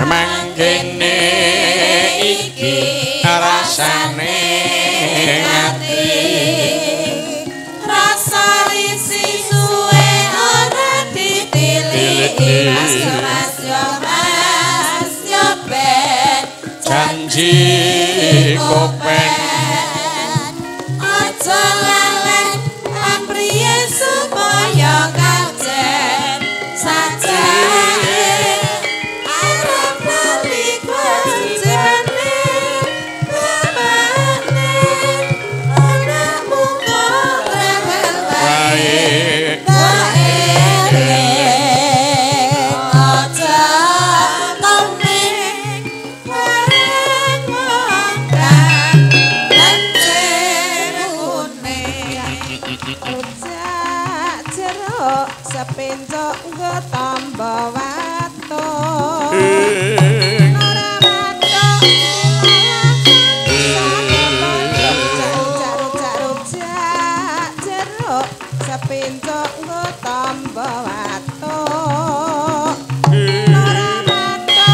Manggene iki rasane ati rasa risi suwe ora ditiliki mas yo ben janji kopen aja lalen amriye supaya kajen sajae arep lali kajene bapakne anakmu kok rewel wae sepenjok nggo tambah wato ora wato rujak jeruk sepenjok nggo tambah wato ora wato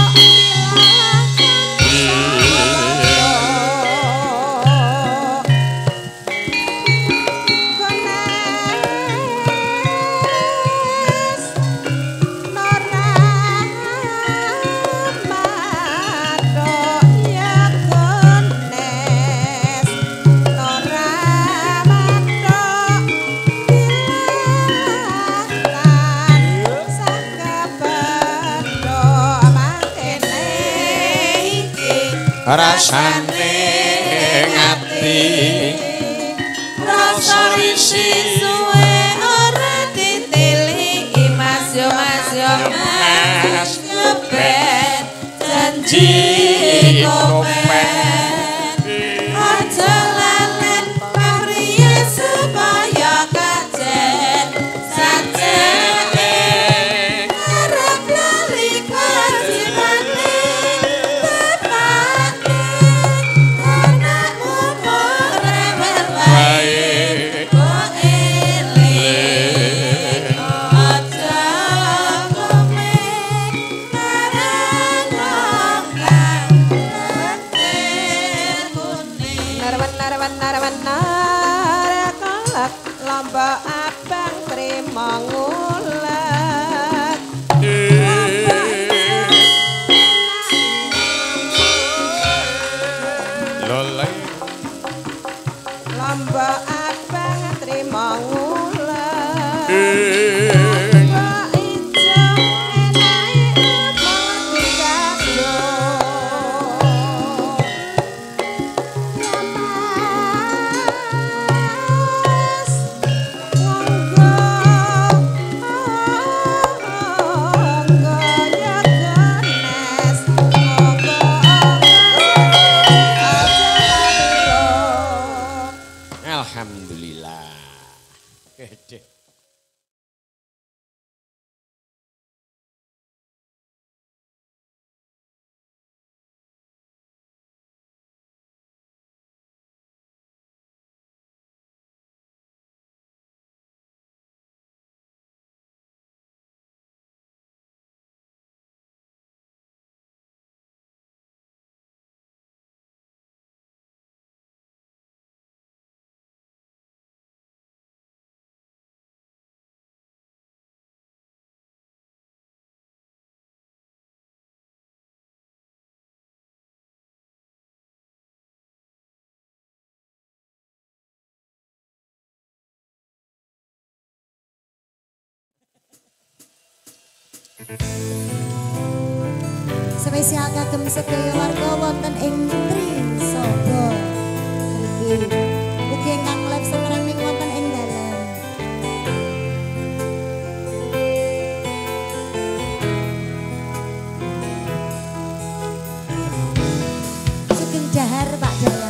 rasane ngati rasa risi suwe ora ditiliki mas yo ben janji kopen aja lalen pamriye supaya kajen sajane arep lali kajibane bapakne anakmu kok rewel wae kok eling aja komen marang mangulet lolai lamba abang trima ngulet Alhamdulillah. Gede. Spesial kagem sedaya warga wonten ing Trisaba. Ugi ingkang live streaming wonten ing dalam. Sugeng dahar Pak Jaya.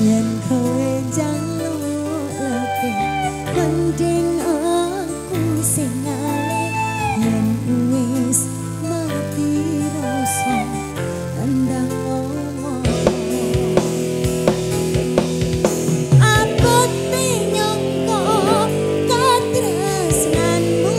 Yen kowe jaluk lebih mending aku sing ngalih yen wis mati rasa endang ngomong abot pinyangka katresnanmu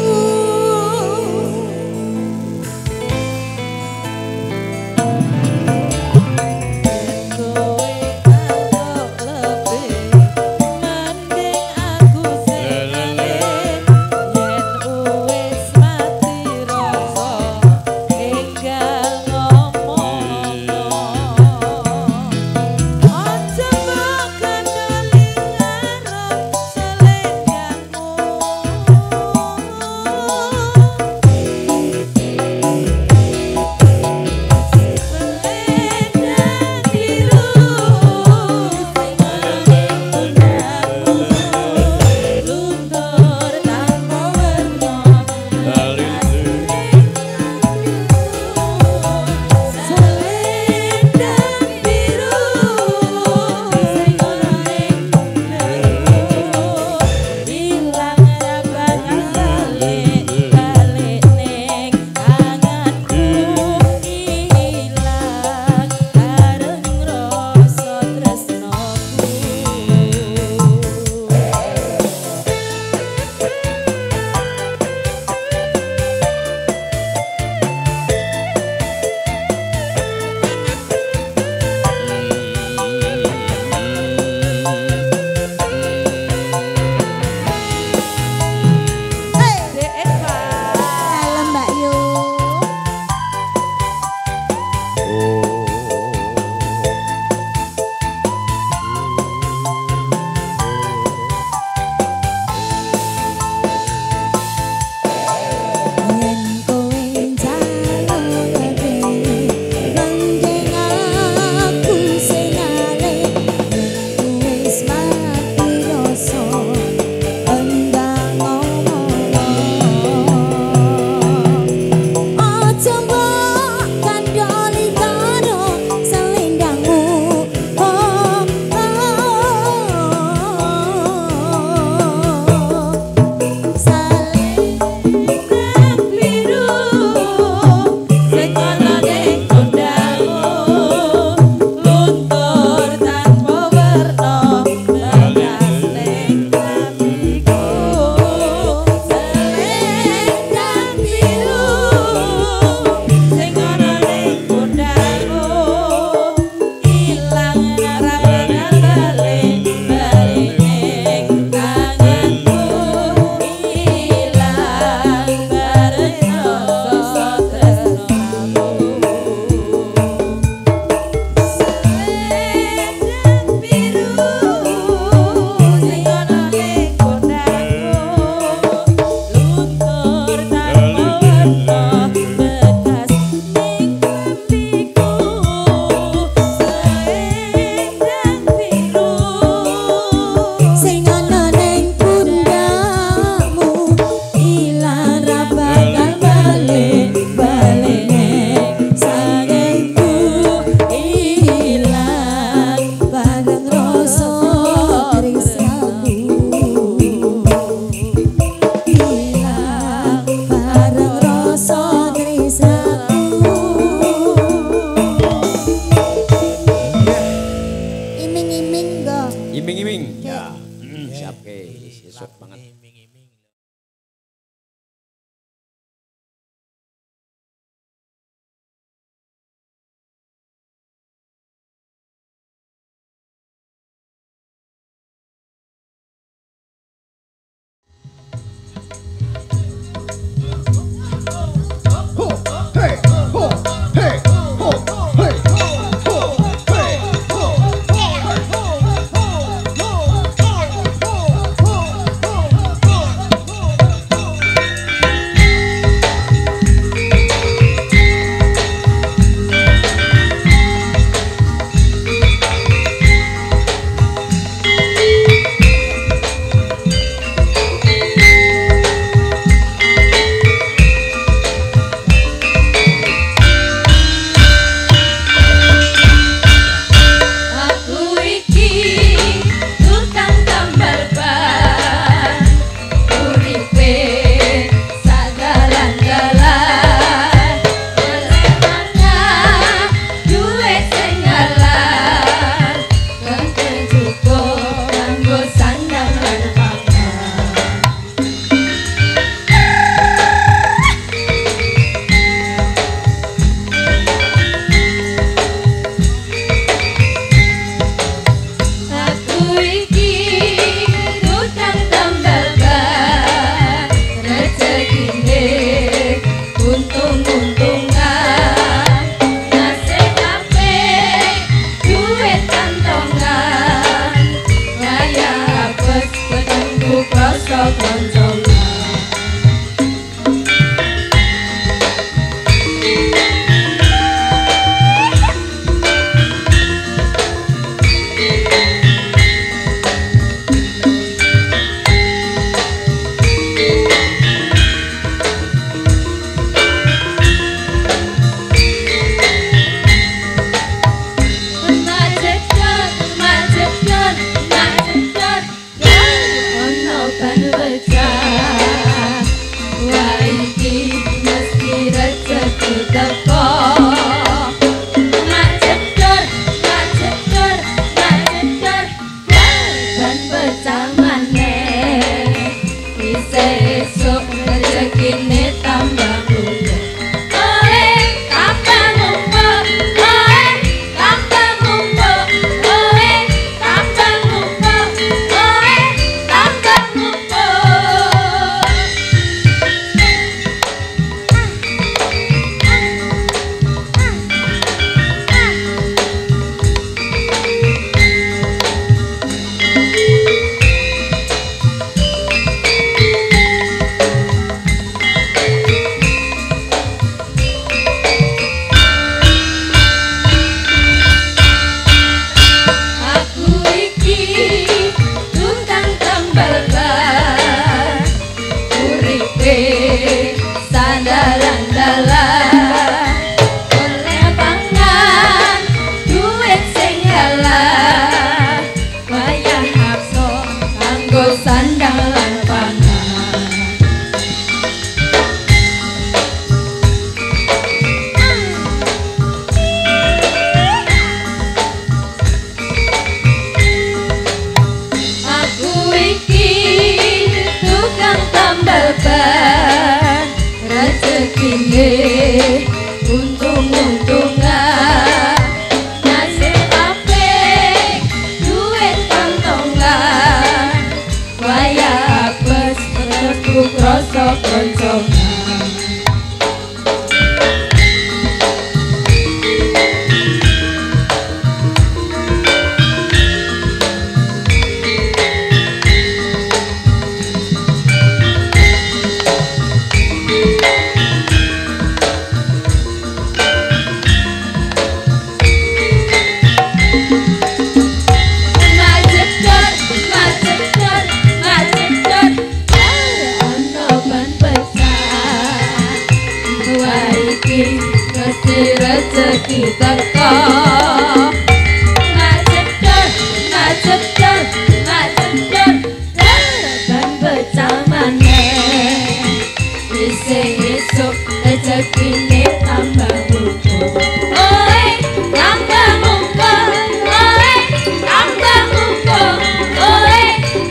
Masuk banget.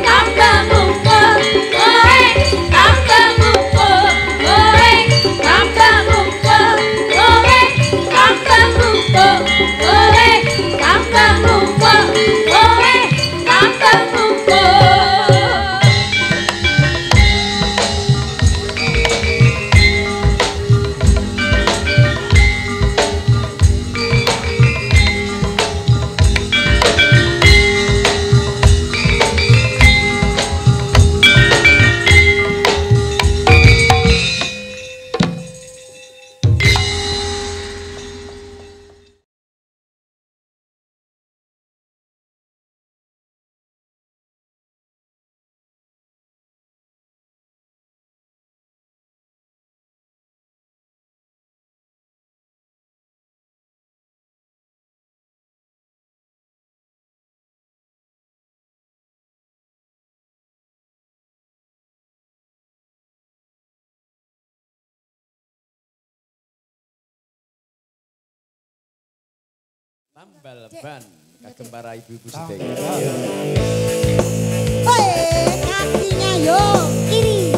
Tambah mumpung, Tambal ban kagem para ibu-ibu sedaya. Woi, kakinya yo kiri.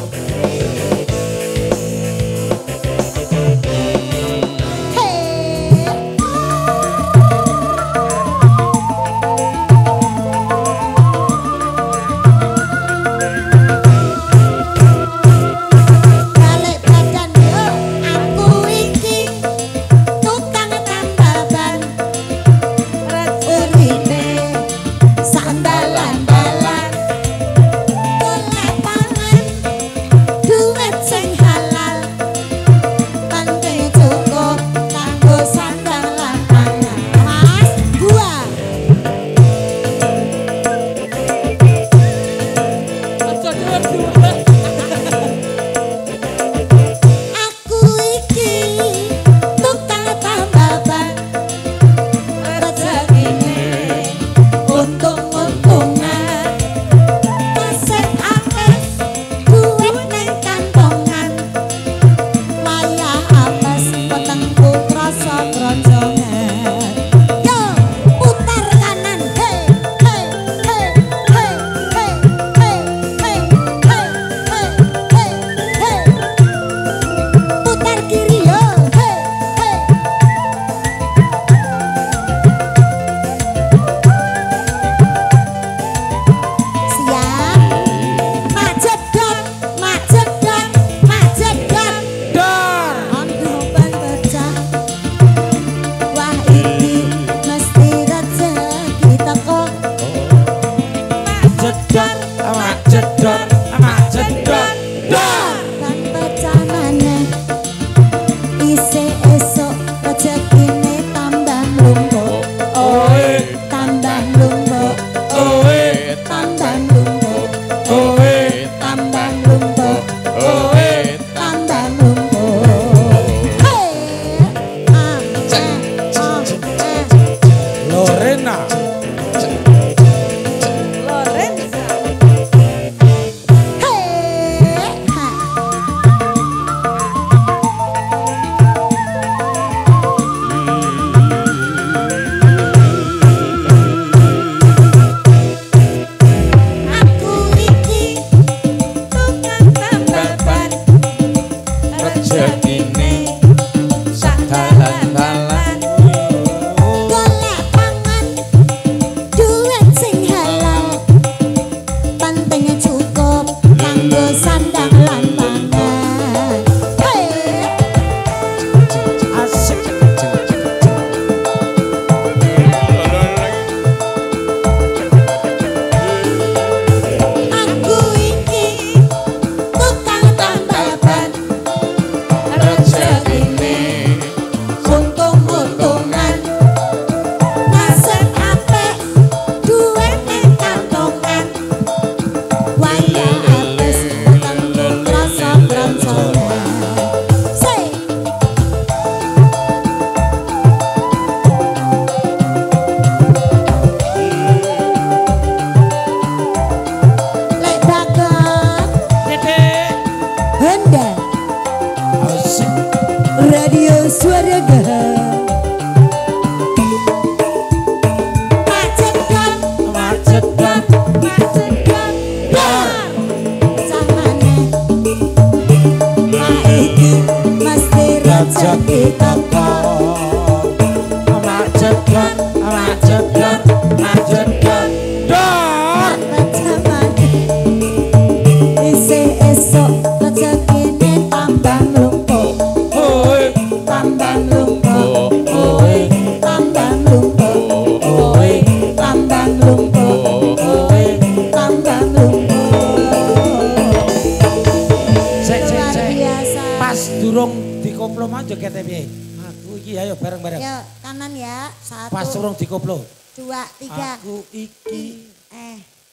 Pas urung dikoplo. 2, 3. Aku iki.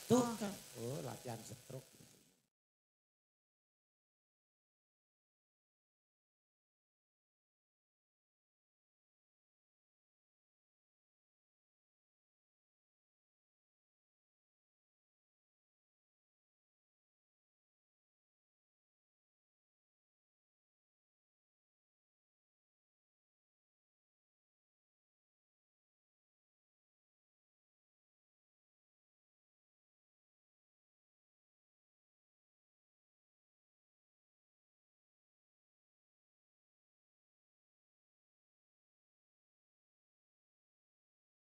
Tuh. Oh, latihan stroke.